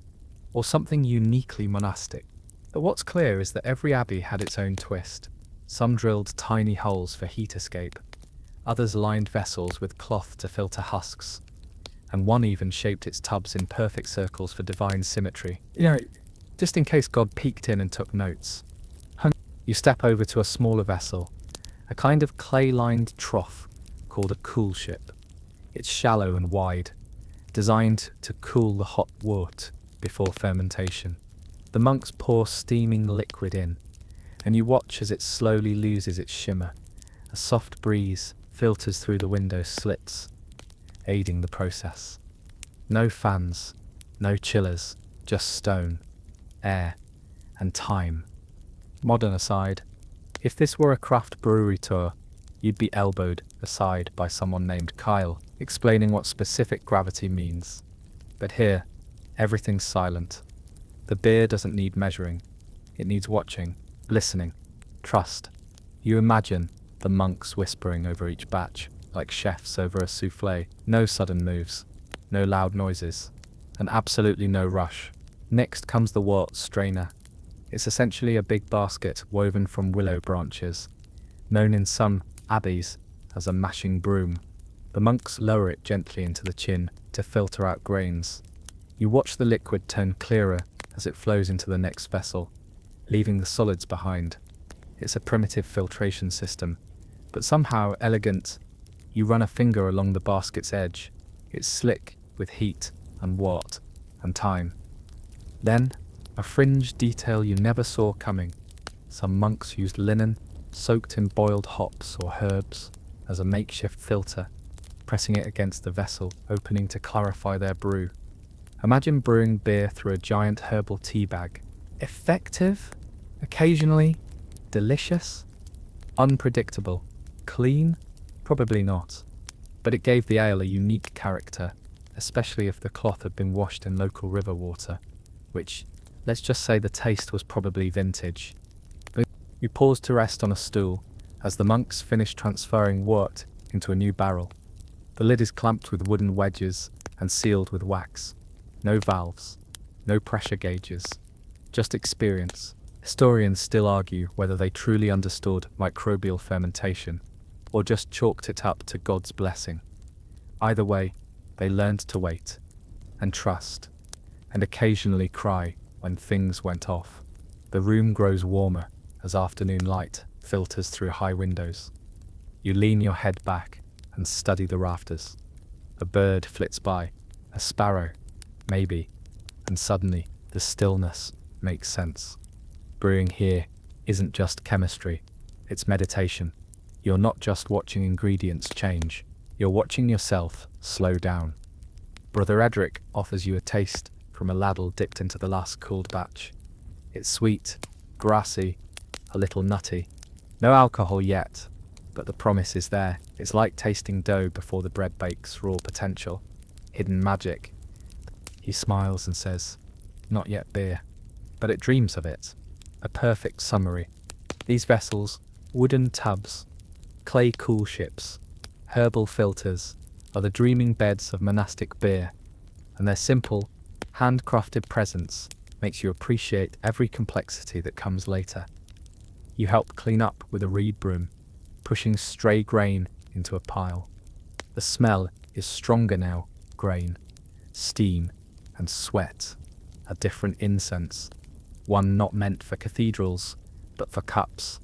or something uniquely monastic. But what's clear is that every abbey had its own twist. Some drilled tiny holes for heat escape, others lined vessels with cloth to filter husks, and one even shaped its tubs in perfect circles for divine symmetry. Just in case God peeked in and took notes. You step over to a smaller vessel, a kind of clay-lined trough called a coolship. It's shallow and wide, designed to cool the hot wort before fermentation. The monks pour steaming liquid in, and you watch as it slowly loses its shimmer. A soft breeze filters through the window slits, aiding the process. No fans, no chillers, just stone, air, and time. Modern aside, if this were a craft brewery tour, you'd be elbowed aside by someone named Kyle, explaining what specific gravity means. But here, everything's silent. The beer doesn't need measuring. It needs watching, listening, trust. You imagine the monks whispering over each batch, like chefs over a soufflé. No sudden moves, no loud noises, and absolutely no rush. Next comes the wort strainer. It's essentially a big basket woven from willow branches, known in some abbeys as a mashing broom. The monks lower it gently into the chin to filter out grains. You watch the liquid turn clearer as it flows into the next vessel, leaving the solids behind. It's a primitive filtration system, but somehow elegant. You run a finger along the basket's edge. It's slick with heat and wort and time. Then, a fringe detail you never saw coming. Some monks used linen, soaked in boiled hops or herbs, as a makeshift filter, pressing it against the vessel, opening to clarify their brew. Imagine brewing beer through a giant herbal tea bag. Effective, occasionally, delicious, unpredictable, clean, probably not. But it gave the ale a unique character, especially if the cloth had been washed in local river water, which, let's just say the taste was probably vintage. You paused to rest on a stool as the monks finished transferring wort into a new barrel. The lid is clamped with wooden wedges and sealed with wax. No valves, no pressure gauges, just experience. Historians still argue whether they truly understood microbial fermentation or just chalked it up to God's blessing. Either way, they learned to wait and trust and occasionally cry when things went off. The room grows warmer as afternoon light filters through high windows. You lean your head back and study the rafters. A bird flits by, a sparrow, maybe, and suddenly the stillness makes sense. Brewing here isn't just chemistry, it's meditation. You're not just watching ingredients change, you're watching yourself slow down. Brother Edric offers you a taste from a ladle dipped into the last cooled batch. It's sweet, grassy, a little nutty. No alcohol yet, but the promise is there. It's like tasting dough before the bread bakes, raw potential, hidden magic. He smiles and says, "Not yet beer," but it dreams of it. A perfect summary. These vessels, wooden tubs, clay cool ships, herbal filters, are the dreaming beds of monastic beer, and their simple, handcrafted presence makes you appreciate every complexity that comes later. You help clean up with a reed broom, pushing stray grain into a pile. The smell is stronger now, grain, steam, and sweat, a different incense, one not meant for cathedrals, but for cups.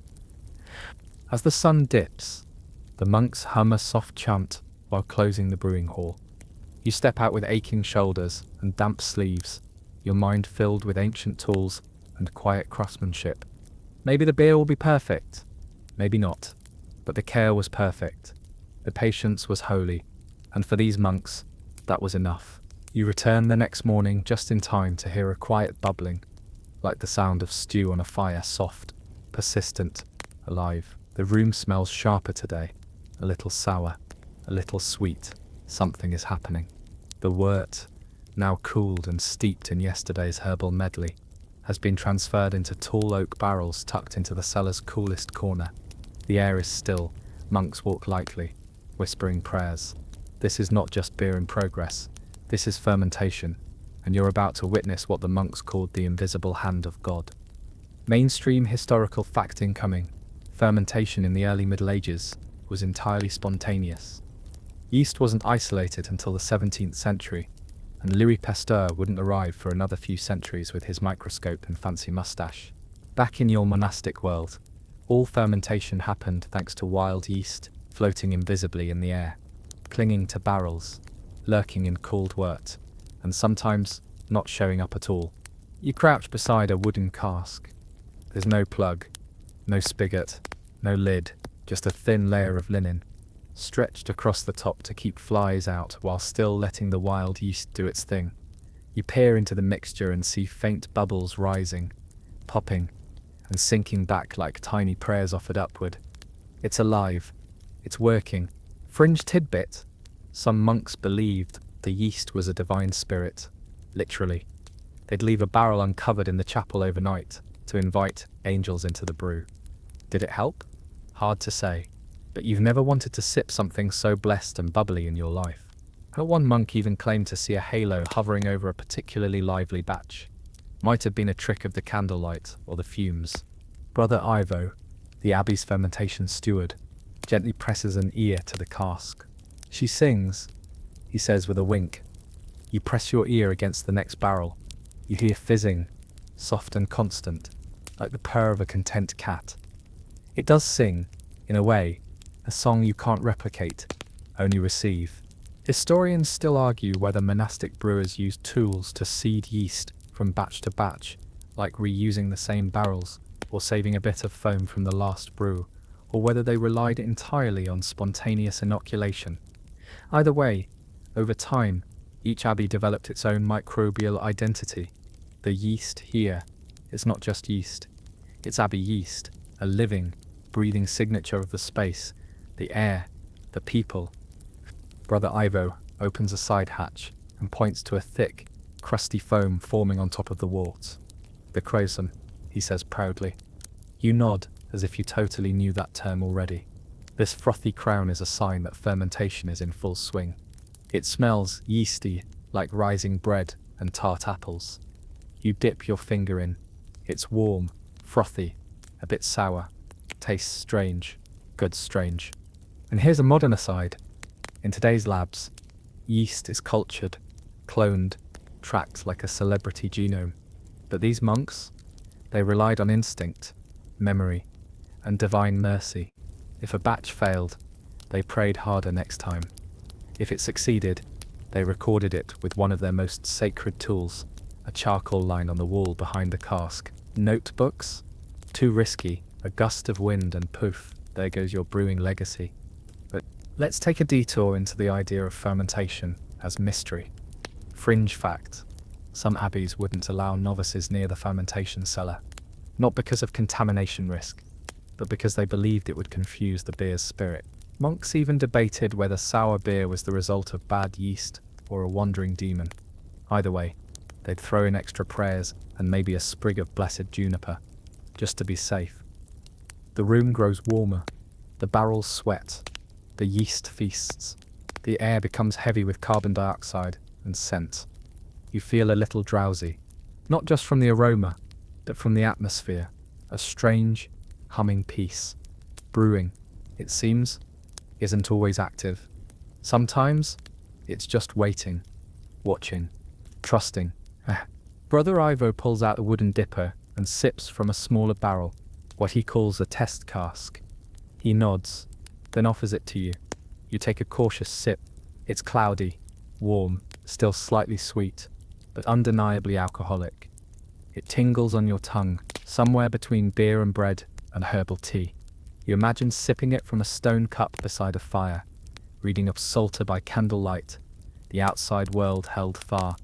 As the sun dips, the monks hum a soft chant while closing the brewing hall. You step out with aching shoulders and damp sleeves, your mind filled with ancient tools and quiet craftsmanship. Maybe the beer will be perfect, maybe not, but the care was perfect. The patience was holy, and for these monks, that was enough. You return the next morning just in time to hear a quiet bubbling, like the sound of stew on a fire, soft, persistent, alive. The room smells sharper today, a little sour, a little sweet. Something is happening. The wort, now cooled and steeped in yesterday's herbal medley, has been transferred into tall oak barrels tucked into the cellar's coolest corner. The air is still. Monks walk lightly, whispering prayers. This is not just beer in progress. This is fermentation, and you're about to witness what the monks called the invisible hand of God. Mainstream historical fact incoming. Fermentation in the early Middle Ages was entirely spontaneous. Yeast wasn't isolated until the 17th century, and Louis Pasteur wouldn't arrive for another few centuries with his microscope and fancy mustache. Back in your monastic world, all fermentation happened thanks to wild yeast floating invisibly in the air. clinging to barrels, lurking in cold wort, and sometimes not showing up at all. You crouch beside a wooden cask. There's no plug, no spigot, no lid, just a thin layer of linen, stretched across the top to keep flies out while still letting the wild yeast do its thing. You peer into the mixture and see faint bubbles rising, popping, and sinking back like tiny prayers offered upward. It's alive. It's working. Fringe tidbit. Some monks believed the yeast was a divine spirit. Literally. They'd leave a barrel uncovered in the chapel overnight to invite angels into the brew. Did it help? Hard to say. But you've never wanted to sip something so blessed and bubbly in your life. One monk even claimed to see a halo hovering over a particularly lively batch. Might have been a trick of the candlelight or the fumes. Brother Ivo, the abbey's fermentation steward, gently presses an ear to the cask. She sings, he says with a wink. You press your ear against the next barrel. You hear fizzing, soft and constant, like the purr of a content cat. It does sing, in a way, a song you can't replicate, only receive. Historians still argue whether monastic brewers used tools to seed yeast from batch to batch, like reusing the same barrels or saving a bit of foam from the last brew, or whether they relied entirely on spontaneous inoculation. Either way, over time, each abbey developed its own microbial identity. The yeast here is not just yeast, it's abbey yeast, a living, breathing signature of the space, the air, the people. Brother Ivo opens a side hatch and points to a thick, crusty foam forming on top of the wort. The croissant, he says proudly. You nod as if you totally knew that term already. This frothy crown is a sign that fermentation is in full swing. It smells yeasty, like rising bread and tart apples. You dip your finger in. It's warm, frothy, a bit sour. Tastes strange, good strange. And here's a modern aside. In today's labs, yeast is cultured, cloned, tracked like a celebrity genome. But these monks, they relied on instinct, memory, and divine mercy. If a batch failed, they prayed harder next time. If it succeeded, they recorded it with one of their most sacred tools, a charcoal line on the wall behind the cask. Notebooks? Too risky, a gust of wind and poof, there goes your brewing legacy. But let's take a detour into the idea of fermentation as mystery. Fringe fact, some abbeys wouldn't allow novices near the fermentation cellar, not because of contamination risk, but because they believed it would confuse the beer's spirit. Monks even debated whether sour beer was the result of bad yeast or a wandering demon. Either way, they'd throw in extra prayers and maybe a sprig of blessed juniper, just to be safe. The room grows warmer, the barrels sweat, the yeast feasts, the air becomes heavy with carbon dioxide and scent. You feel a little drowsy, not just from the aroma, but from the atmosphere, a strange, humming peace. Brewing, it seems, isn't always active. Sometimes, it's just waiting, watching, trusting. Brother Ivo pulls out a wooden dipper and sips from a smaller barrel, what he calls a test cask. He nods, then offers it to you. You take a cautious sip. It's cloudy, warm, still slightly sweet, but undeniably alcoholic. It tingles on your tongue, somewhere between beer and bread and herbal tea. You imagine sipping it from a stone cup beside a fire, reading a psalter by candlelight, the outside world held far,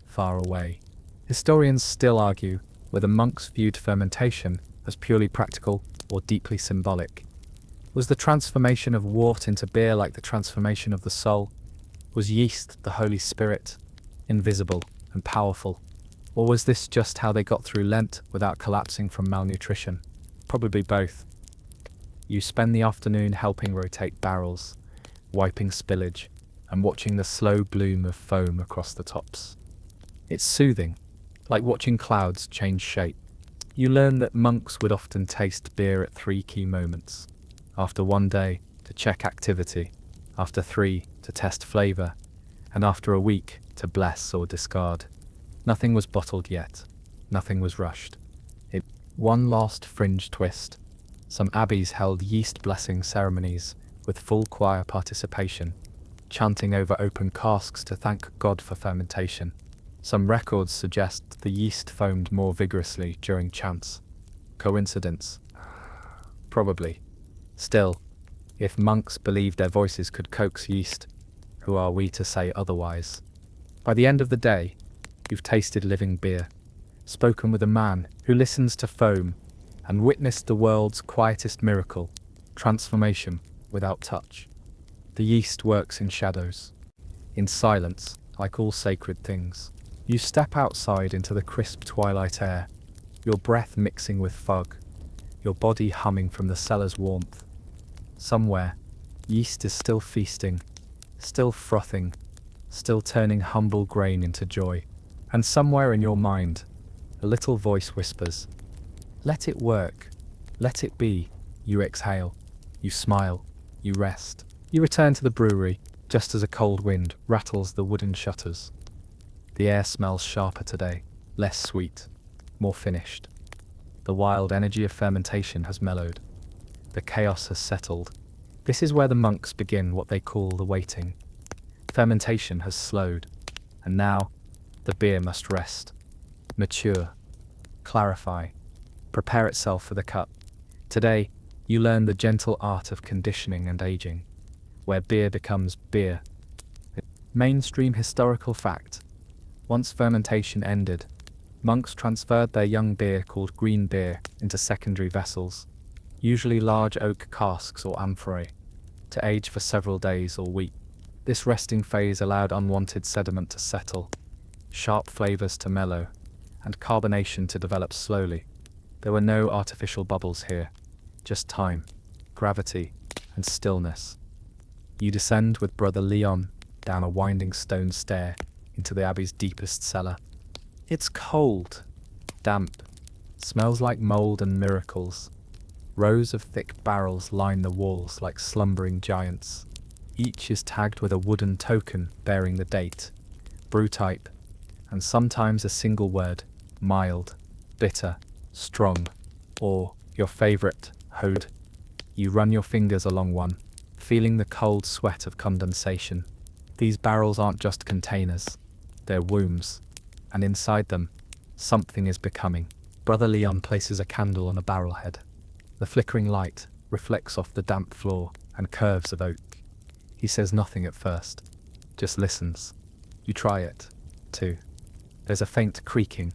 far away. Historians still argue whether monks viewed fermentation as purely practical or deeply symbolic. Was the transformation of wort into beer like the transformation of the soul? Was yeast the Holy Spirit, invisible and powerful? Or was this just how they got through Lent without collapsing from malnutrition? Probably both. You spend the afternoon helping rotate barrels, wiping spillage, and watching the slow bloom of foam across the tops. It's soothing, like watching clouds change shape. You learn that monks would often taste beer at 3 key moments. After 1 day, to check activity. After 3, to test flavour. And after a week, to bless or discard. Nothing was bottled yet. Nothing was rushed. One last fringe twist. Some abbeys held yeast blessing ceremonies with full choir participation. chanting over open casks to thank God for fermentation. Some records suggest the yeast foamed more vigorously during chants. Coincidence? Probably. Still, if monks believed their voices could coax yeast, who are we to say otherwise? By the end of the day, you've tasted living beer, spoken with a man who listens to foam, and witnessed the world's quietest miracle, transformation without touch. The yeast works in shadows, in silence, like all sacred things. You step outside into the crisp twilight air, your breath mixing with fog, your body humming from the cellar's warmth. Somewhere, yeast is still feasting, still frothing, still turning humble grain into joy. And somewhere in your mind, a little voice whispers, "Let it work, let it be." You exhale, you smile, you rest. You return to the brewery, just as a cold wind rattles the wooden shutters. The air smells sharper today, less sweet, more finished. The wild energy of fermentation has mellowed. The chaos has settled. This is where the monks begin what they call the waiting. Fermentation has slowed, and now the beer must rest, mature, clarify, prepare itself for the cup. Today, you learn the gentle art of conditioning and aging, where beer becomes beer. Mainstream historical fact. Once fermentation ended, monks transferred their young beer called green beer into secondary vessels, usually large oak casks or amphorae, to age for several days or weeks. This resting phase allowed unwanted sediment to settle, sharp flavors to mellow, and carbonation to develop slowly. There were no artificial bubbles here, just time, gravity, and stillness. You descend with Brother Leon down a winding stone stair into the abbey's deepest cellar. It's cold, damp, smells like mold and miracles. Rows of thick barrels line the walls like slumbering giants. Each is tagged with a wooden token bearing the date, brew type, and sometimes a single word: mild, bitter, strong, or your favorite, hode. You run your fingers along one, feeling the cold sweat of condensation. These barrels aren't just containers, they're wombs, and inside them, something is becoming. Brother Leon places a candle on a barrel head. The flickering light reflects off the damp floor and curves of oak. He says nothing at first, just listens. You try it, too. There's a faint creaking,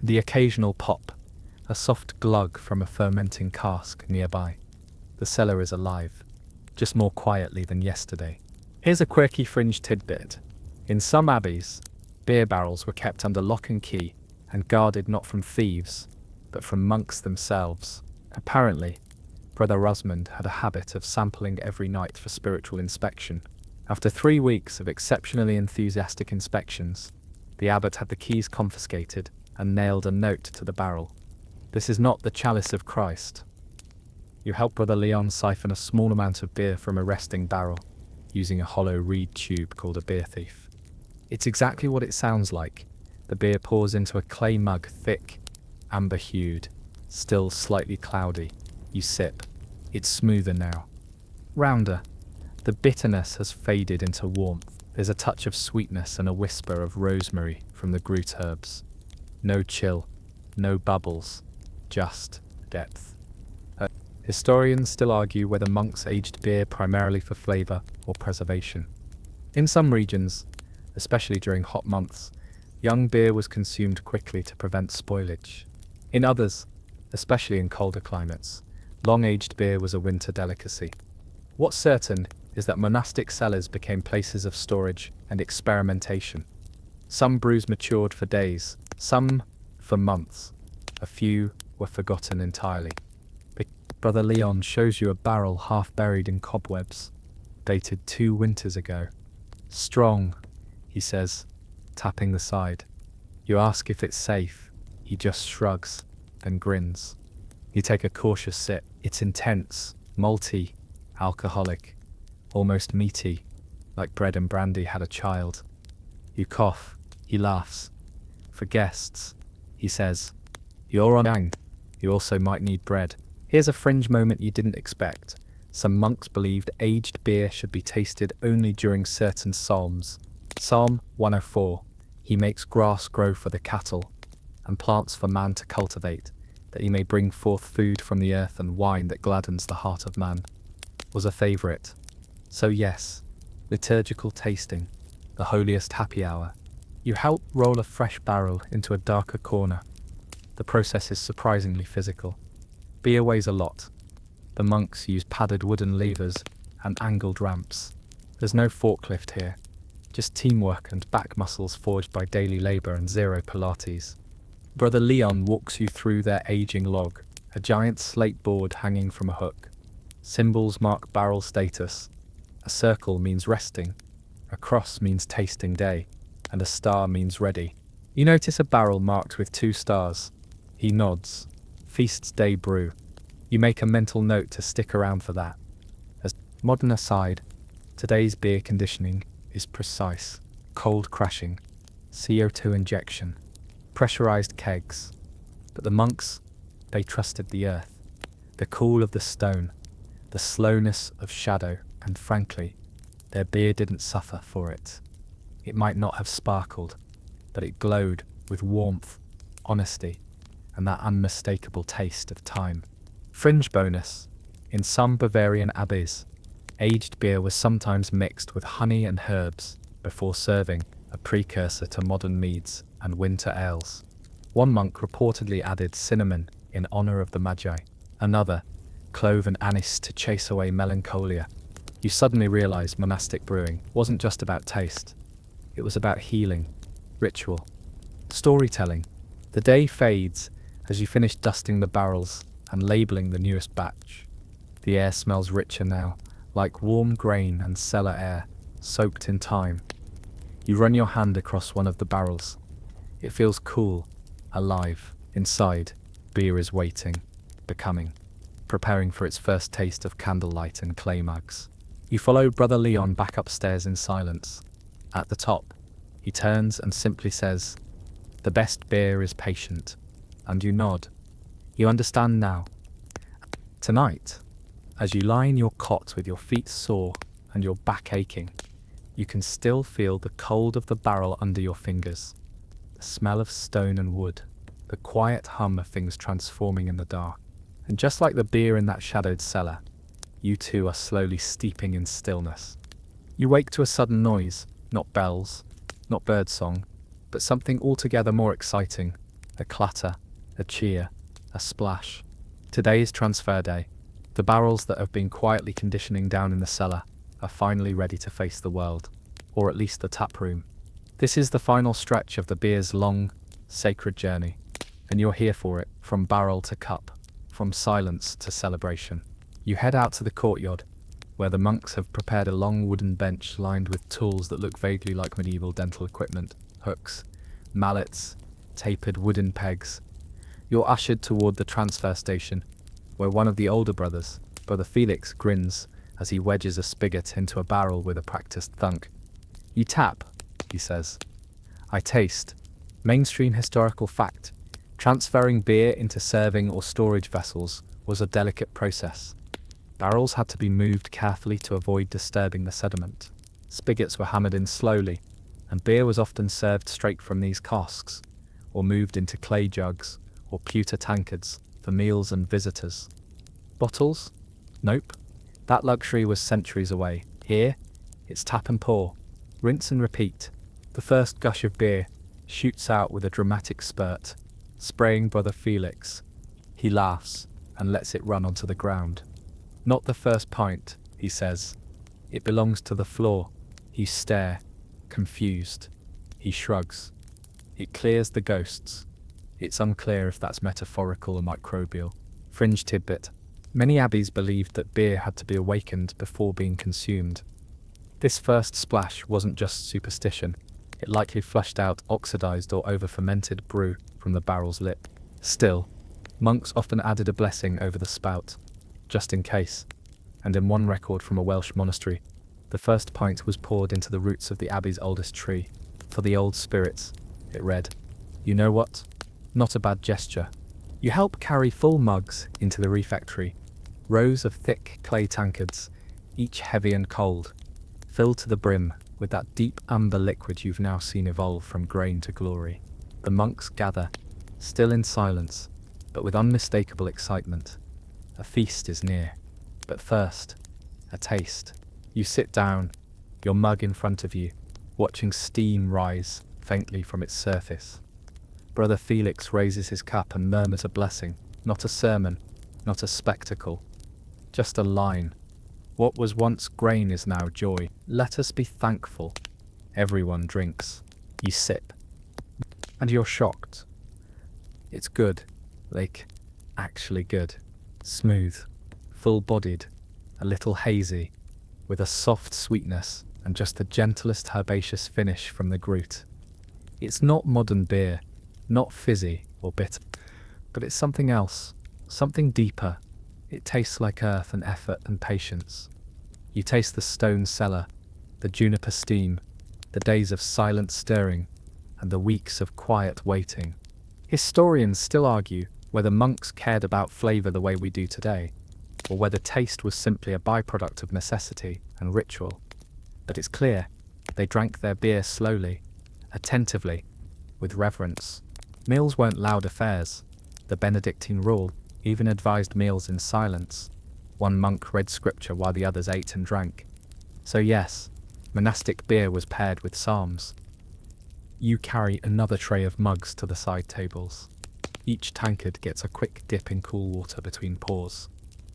the occasional pop, a soft glug from a fermenting cask nearby. The cellar is alive, just more quietly than yesterday. Here's a quirky fringe tidbit. In some abbeys, beer barrels were kept under lock and key and guarded not from thieves, but from monks themselves. Apparently, Brother Rusmond had a habit of sampling every night for spiritual inspection. After 3 weeks of exceptionally enthusiastic inspections, the abbot had the keys confiscated and nailed a note to the barrel. "This is not the chalice of Christ." You help Brother Leon siphon a small amount of beer from a resting barrel, using a hollow reed tube called a beer thief. It's exactly what it sounds like. The beer pours into a clay mug, thick, amber-hued, still slightly cloudy. You sip. It's smoother now. Rounder. The bitterness has faded into warmth. There's a touch of sweetness and a whisper of rosemary from the groot herbs. No chill, no bubbles, just depth. Historians still argue whether monks aged beer primarily for flavor or preservation. In some regions, especially during hot months, young beer was consumed quickly to prevent spoilage. In others, especially in colder climates, long-aged beer was a winter delicacy. What's certain is that monastic cellars became places of storage and experimentation. Some brews matured for days, some for months. A few were forgotten entirely. Brother Leon shows you a barrel half buried in cobwebs, dated 2 winters ago. "Strong," he says, tapping the side. You ask if it's safe. He just shrugs, then grins. You take a cautious sip. It's intense, malty, alcoholic, almost meaty, like bread and brandy had a child. You cough. He laughs. "For guests," he says. "You're on yang. You also might need bread." Here's a fringe moment you didn't expect. Some monks believed aged beer should be tasted only during certain psalms. Psalm 104, he makes grass grow for the cattle, and plants for man to cultivate, that he may bring forth food from the earth and wine that gladdens the heart of man, was a favourite. So yes, liturgical tasting, the holiest happy hour. You help roll a fresh barrel into a darker corner. The process is surprisingly physical. Beer weighs a lot. The monks use padded wooden levers and angled ramps. There's no forklift here, just teamwork and back muscles forged by daily labour and zero Pilates. Brother Leon walks you through their aging log, a giant slate board hanging from a hook. Symbols mark barrel status. A circle means resting, a cross means tasting day, and a star means ready. You notice a barrel marked with 2 stars. He nods. Feast's day brew. You make a mental note to stick around for that. As modern aside, today's beer conditioning is precise. Cold crashing, CO2 injection, pressurized kegs. But the monks, they trusted the earth, the cool of the stone, the slowness of shadow, and frankly, their beer didn't suffer for it. It might not have sparkled, but it glowed with warmth, honesty, and that unmistakable taste of time. Fringe bonus, in some Bavarian abbeys, aged beer was sometimes mixed with honey and herbs before serving, a precursor to modern meads and winter ales. One monk reportedly added cinnamon in honor of the Magi, another, clove and anise to chase away melancholia. You suddenly realize monastic brewing wasn't just about taste. It was about healing, ritual, storytelling. The day fades as you finish dusting the barrels and labeling the newest batch. The air smells richer now, like warm grain and cellar air, soaked in time. You run your hand across one of the barrels. It feels cool, alive. Inside, beer is waiting, becoming, preparing for its first taste of candlelight and clay mugs. You follow Brother Leon back upstairs in silence. At the top, he turns and simply says, "The best beer is patient." And you nod. You understand now. Tonight, as you lie in your cot with your feet sore and your back aching, you can still feel the cold of the barrel under your fingers, the smell of stone and wood, the quiet hum of things transforming in the dark. And just like the beer in that shadowed cellar, you too are slowly steeping in stillness. You wake to a sudden noise, not bells, not birdsong, but something altogether more exciting, a clatter, a cheer, a splash. Today is transfer day. The barrels that have been quietly conditioning down in the cellar are finally ready to face the world, or at least the tap room. This is the final stretch of the beer's long, sacred journey, and you're here for it, from barrel to cup, from silence to celebration. You head out to the courtyard, where the monks have prepared a long wooden bench lined with tools that look vaguely like medieval dental equipment, hooks, mallets, tapered wooden pegs. You're ushered toward the transfer station, where one of the older brothers, Brother Felix, grins as he wedges a spigot into a barrel with a practiced thunk. "You tap," he says. "I taste." Mainstream historical fact. Transferring beer into serving or storage vessels was a delicate process. Barrels had to be moved carefully to avoid disturbing the sediment. Spigots were hammered in slowly, and beer was often served straight from these casks, or moved into clay jugs or pewter tankards for meals and visitors. Bottles? Nope. That luxury was centuries away. Here, it's tap and pour, rinse and repeat. The first gush of beer shoots out with a dramatic spurt, spraying Brother Felix. He laughs and lets it run onto the ground. "Not the first pint," he says. "It belongs to the floor." You stare, confused. He shrugs. "It clears the ghosts." It's unclear if that's metaphorical or microbial. Fringe tidbit. Many abbeys believed that beer had to be awakened before being consumed. This first splash wasn't just superstition. It likely flushed out oxidized or over-fermented brew from the barrel's lip. Still, monks often added a blessing over the spout, just in case. And in one record from a Welsh monastery, the first pint was poured into the roots of the abbey's oldest tree. "For the old spirits," it read. You know what? Not a bad gesture. You help carry full mugs into the refectory. Rows of thick clay tankards, each heavy and cold, filled to the brim with that deep amber liquid you've now seen evolve from grain to glory. The monks gather, still in silence, but with unmistakable excitement. A feast is near. But first, a taste. You sit down, your mug in front of you, watching steam rise faintly from its surface. Brother Felix raises his cup and murmurs a blessing, not a sermon, not a spectacle, just a line. What was once grain is now joy. Let us be thankful. Everyone drinks. You sip. And you're shocked. It's good. Like, actually good. Smooth. Full-bodied. A little hazy. With a soft sweetness and just the gentlest herbaceous finish from the gruit. It's not modern beer. Not fizzy or bitter. But it's something else. Something deeper. It tastes like earth and effort and patience. You taste the stone cellar, the juniper steam, the days of silent stirring, and the weeks of quiet waiting. Historians still argue whether monks cared about flavour the way we do today, or whether taste was simply a byproduct of necessity and ritual. But it's clear, they drank their beer slowly, attentively, with reverence. Meals weren't loud affairs. The Benedictine rule even advised meals in silence. One monk read scripture while the others ate and drank. So yes, monastic beer was paired with psalms. You carry another tray of mugs to the side tables. Each tankard gets a quick dip in cool water between pours,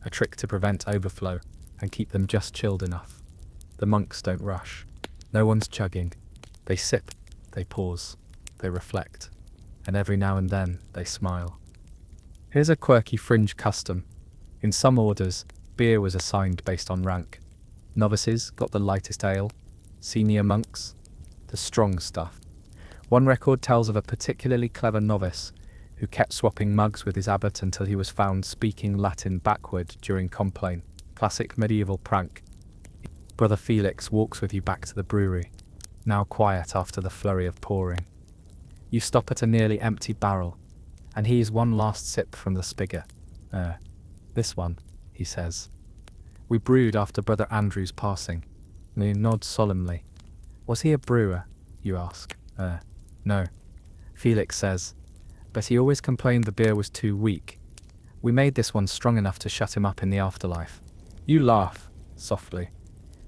a trick to prevent overflow and keep them just chilled enough. The monks don't rush. No one's chugging. They sip, they pause, they reflect, and every now and then they smile. Here's a quirky fringe custom. In some orders, beer was assigned based on rank. Novices got the lightest ale, senior monks, the strong stuff. One record tells of a particularly clever novice who kept swapping mugs with his abbot until he was found speaking Latin backward during complaint. Classic medieval prank. Brother Felix walks with you back to the brewery, now quiet after the flurry of pouring. You stop at a nearly empty barrel, and he is one last sip from the spigot. This one, he says. We brewed after Brother Andrew's passing. And he nods solemnly. Was he a brewer, you ask? No. Felix says, but he always complained the beer was too weak. We made this one strong enough to shut him up in the afterlife. You laugh, softly.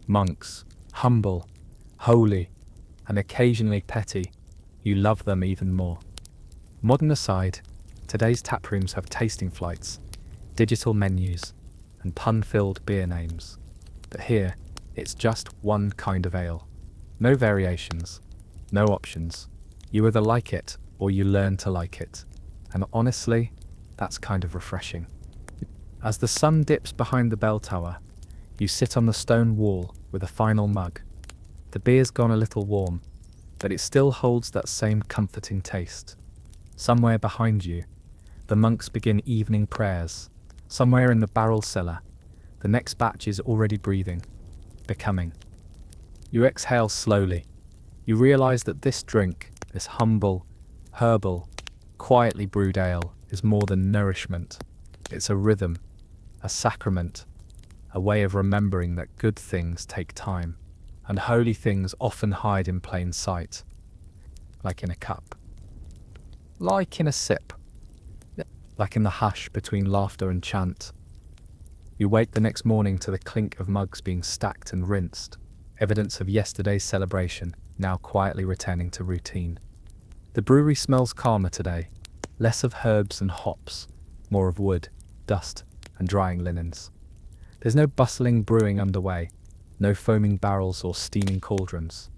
Monks, humble, holy, and occasionally petty, you love them even more. Modern aside, today's taprooms have tasting flights, digital menus, and pun-filled beer names. But here, it's just one kind of ale. No variations, no options. You either like it or you learn to like it. And honestly, that's kind of refreshing. As the sun dips behind the bell tower, you sit on the stone wall with a final mug. The beer's gone a little warm, but it still holds that same comforting taste. Somewhere behind you, the monks begin evening prayers. Somewhere in the barrel cellar, the next batch is already breathing, becoming. You exhale slowly. You realize that this drink, this humble, herbal, quietly brewed ale, is more than nourishment. It's a rhythm, a sacrament, a way of remembering that good things take time, and holy things often hide in plain sight, like in a cup, like in a sip, like in the hush between laughter and chant. You wake the next morning to the clink of mugs being stacked and rinsed, evidence of yesterday's celebration, now quietly returning to routine. The brewery smells calmer today, less of herbs and hops, more of wood, dust, and drying linens. There's no bustling brewing underway, no foaming barrels or steaming cauldrons,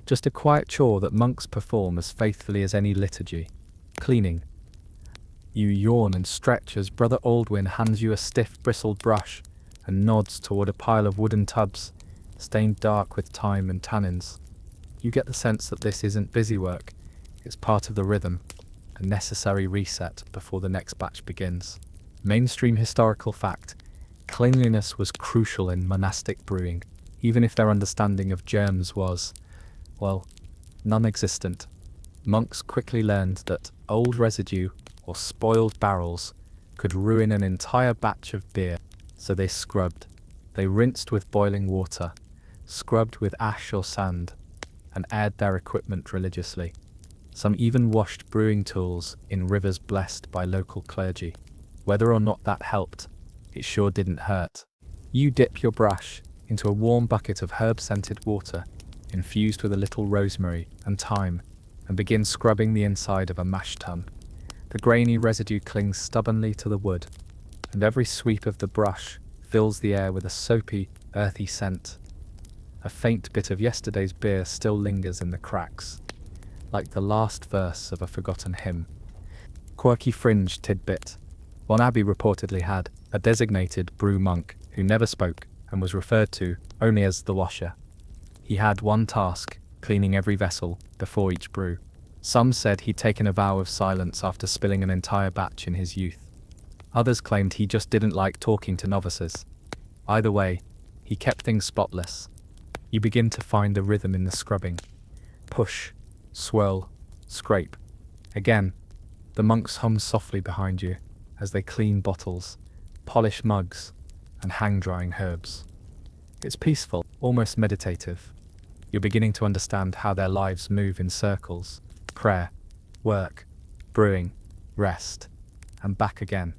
just a quiet chore that monks perform as faithfully as any liturgy. Cleaning. You yawn and stretch as Brother Aldwin hands you a stiff bristled brush and nods toward a pile of wooden tubs, stained dark with time and tannins. You get the sense that this isn't busy work, it's part of the rhythm, a necessary reset before the next batch begins. Mainstream historical fact, cleanliness was crucial in monastic brewing, even if their understanding of germs was, well, non-existent. Monks quickly learned that old residue or spoiled barrels could ruin an entire batch of beer. So they scrubbed. They rinsed with boiling water, scrubbed with ash or sand, and aired their equipment religiously. Some even washed brewing tools in rivers blessed by local clergy. Whether or not that helped, it sure didn't hurt. You dip your brush into a warm bucket of herb-scented water, infused with a little rosemary and thyme, and begin scrubbing the inside of a mash tun. The grainy residue clings stubbornly to the wood, and every sweep of the brush fills the air with a soapy, earthy scent. A faint bit of yesterday's beer still lingers in the cracks, like the last verse of a forgotten hymn. Quirky fringe tidbit. One abbey reportedly had a designated brew monk who never spoke and was referred to only as the washer. He had one task, cleaning every vessel before each brew. Some said he'd taken a vow of silence after spilling an entire batch in his youth. Others claimed he just didn't like talking to novices. Either way, he kept things spotless. You begin to find the rhythm in the scrubbing. Push, swirl, scrape. Again, the monks hum softly behind you as they clean bottles, polish mugs, and hang drying herbs. It's peaceful, almost meditative. You're beginning to understand how their lives move in circles: prayer, work, brewing, rest, and back again.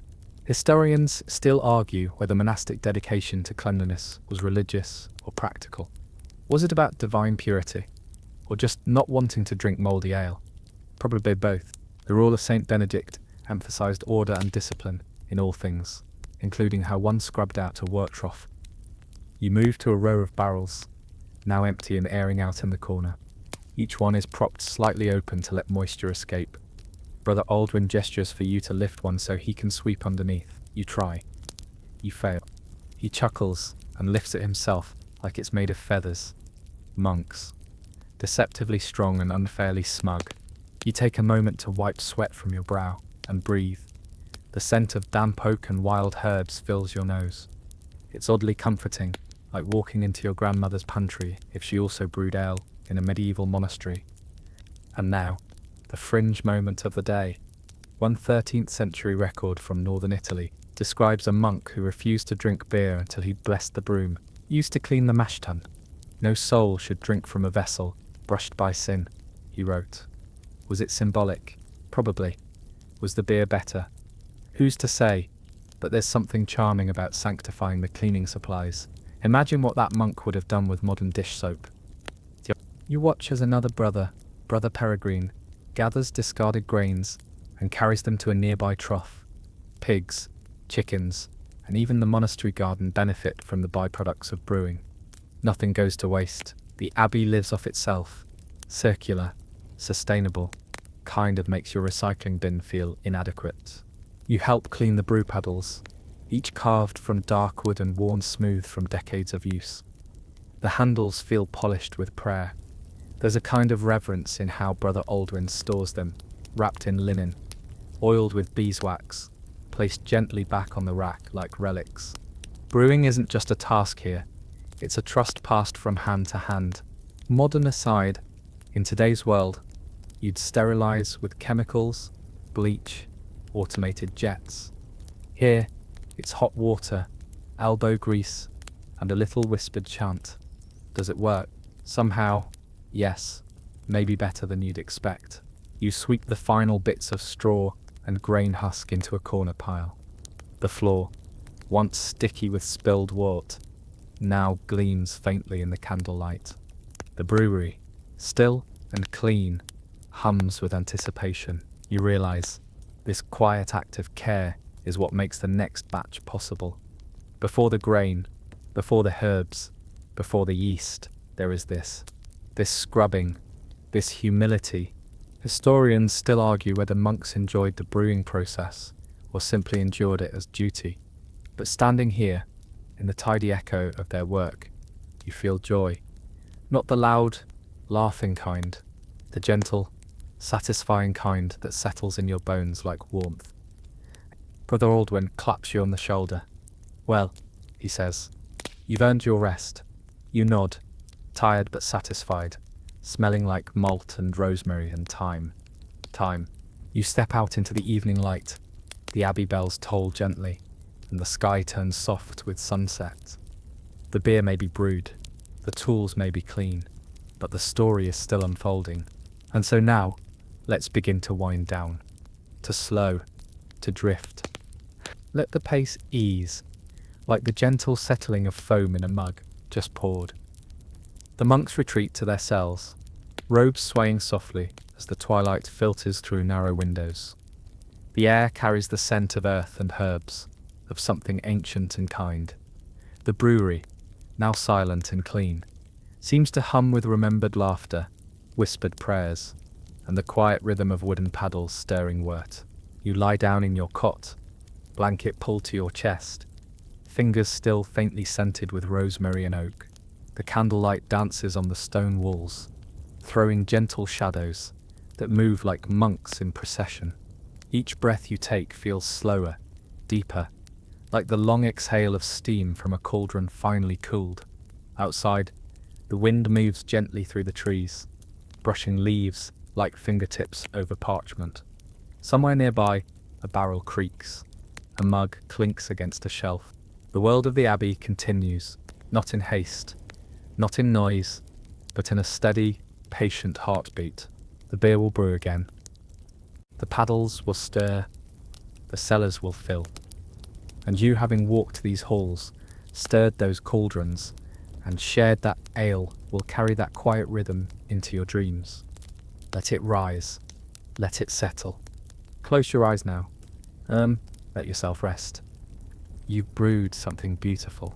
Historians still argue whether monastic dedication to cleanliness was religious or practical. Was it about divine purity, or just not wanting to drink mouldy ale? Probably both. The rule of Saint Benedict emphasized order and discipline in all things, including how one scrubbed out a work trough. You move to a row of barrels, now empty and airing out in the corner. Each one is propped slightly open to let moisture escape. Brother Aldwin gestures for you to lift one so he can sweep underneath. You try. You fail. He chuckles and lifts it himself like it's made of feathers. Monks. Deceptively strong and unfairly smug. You take a moment to wipe sweat from your brow and breathe. The scent of damp oak and wild herbs fills your nose. It's oddly comforting, like walking into your grandmother's pantry if she also brewed ale in a medieval monastery. And now, the fringe moment of the day. One 13th century record from northern Italy describes a monk who refused to drink beer until he'd blessed the broom used to clean the mash tun. No soul should drink from a vessel brushed by sin, he wrote. Was it symbolic? Probably. Was the beer better? Who's to say? But there's something charming about sanctifying the cleaning supplies. Imagine what that monk would have done with modern dish soap. You watch as another brother, Brother Peregrine, gathers discarded grains and carries them to a nearby trough. Pigs, chickens, and even the monastery garden benefit from the byproducts of brewing. Nothing goes to waste. The abbey lives off itself. Circular, sustainable, kind of makes your recycling bin feel inadequate. You help clean the brew paddles, each carved from dark wood and worn smooth from decades of use. The handles feel polished with prayer. There's a kind of reverence in how Brother Aldwin stores them, wrapped in linen, oiled with beeswax, placed gently back on the rack like relics. Brewing isn't just a task here, it's a trust passed from hand to hand. Modern aside, in today's world, you'd sterilize with chemicals, bleach, automated jets. Here, it's hot water, elbow grease, and a little whispered chant. Does it work? Somehow, yes, maybe better than you'd expect. You sweep the final bits of straw and grain husk into a corner pile. The floor, once sticky with spilled wort, now gleams faintly in the candlelight. The brewery, still and clean, hums with anticipation. You realize this quiet act of care is what makes the next batch possible. Before the grain, before the herbs, before the yeast, there is this scrubbing, this humility. Historians still argue whether monks enjoyed the brewing process or simply endured it as duty. But standing here, in the tidy echo of their work, you feel joy. Not the loud, laughing kind, the gentle, satisfying kind that settles in your bones like warmth. Brother Aldwin claps you on the shoulder. Well, he says, you've earned your rest. You nod, tired but satisfied, smelling like malt and rosemary and thyme. You step out into the evening light. The abbey bells toll gently, and the sky turns soft with sunset. The beer may be brewed, the tools may be clean, but the story is still unfolding. And so now, let's begin to wind down, to slow, to drift. Let the pace ease, like the gentle settling of foam in a mug just poured. The monks retreat to their cells, robes swaying softly as the twilight filters through narrow windows. The air carries the scent of earth and herbs, of something ancient and kind. The brewery, now silent and clean, seems to hum with remembered laughter, whispered prayers, and the quiet rhythm of wooden paddles stirring wort. You lie down in your cot, blanket pulled to your chest, fingers still faintly scented with rosemary and oak. The candlelight dances on the stone walls, throwing gentle shadows that move like monks in procession. Each breath you take feels slower, deeper, like the long exhale of steam from a cauldron finely cooled. Outside, the wind moves gently through the trees, brushing leaves like fingertips over parchment. Somewhere nearby, a barrel creaks. A mug clinks against a shelf. The world of the abbey continues, not in haste, not in noise, but in a steady, patient heartbeat. The beer will brew again. The paddles will stir, the cellars will fill. And you, having walked these halls, stirred those cauldrons, and shared that ale, will carry that quiet rhythm into your dreams. Let it rise. Let it settle. Close your eyes now. Let yourself rest. You've brewed something beautiful.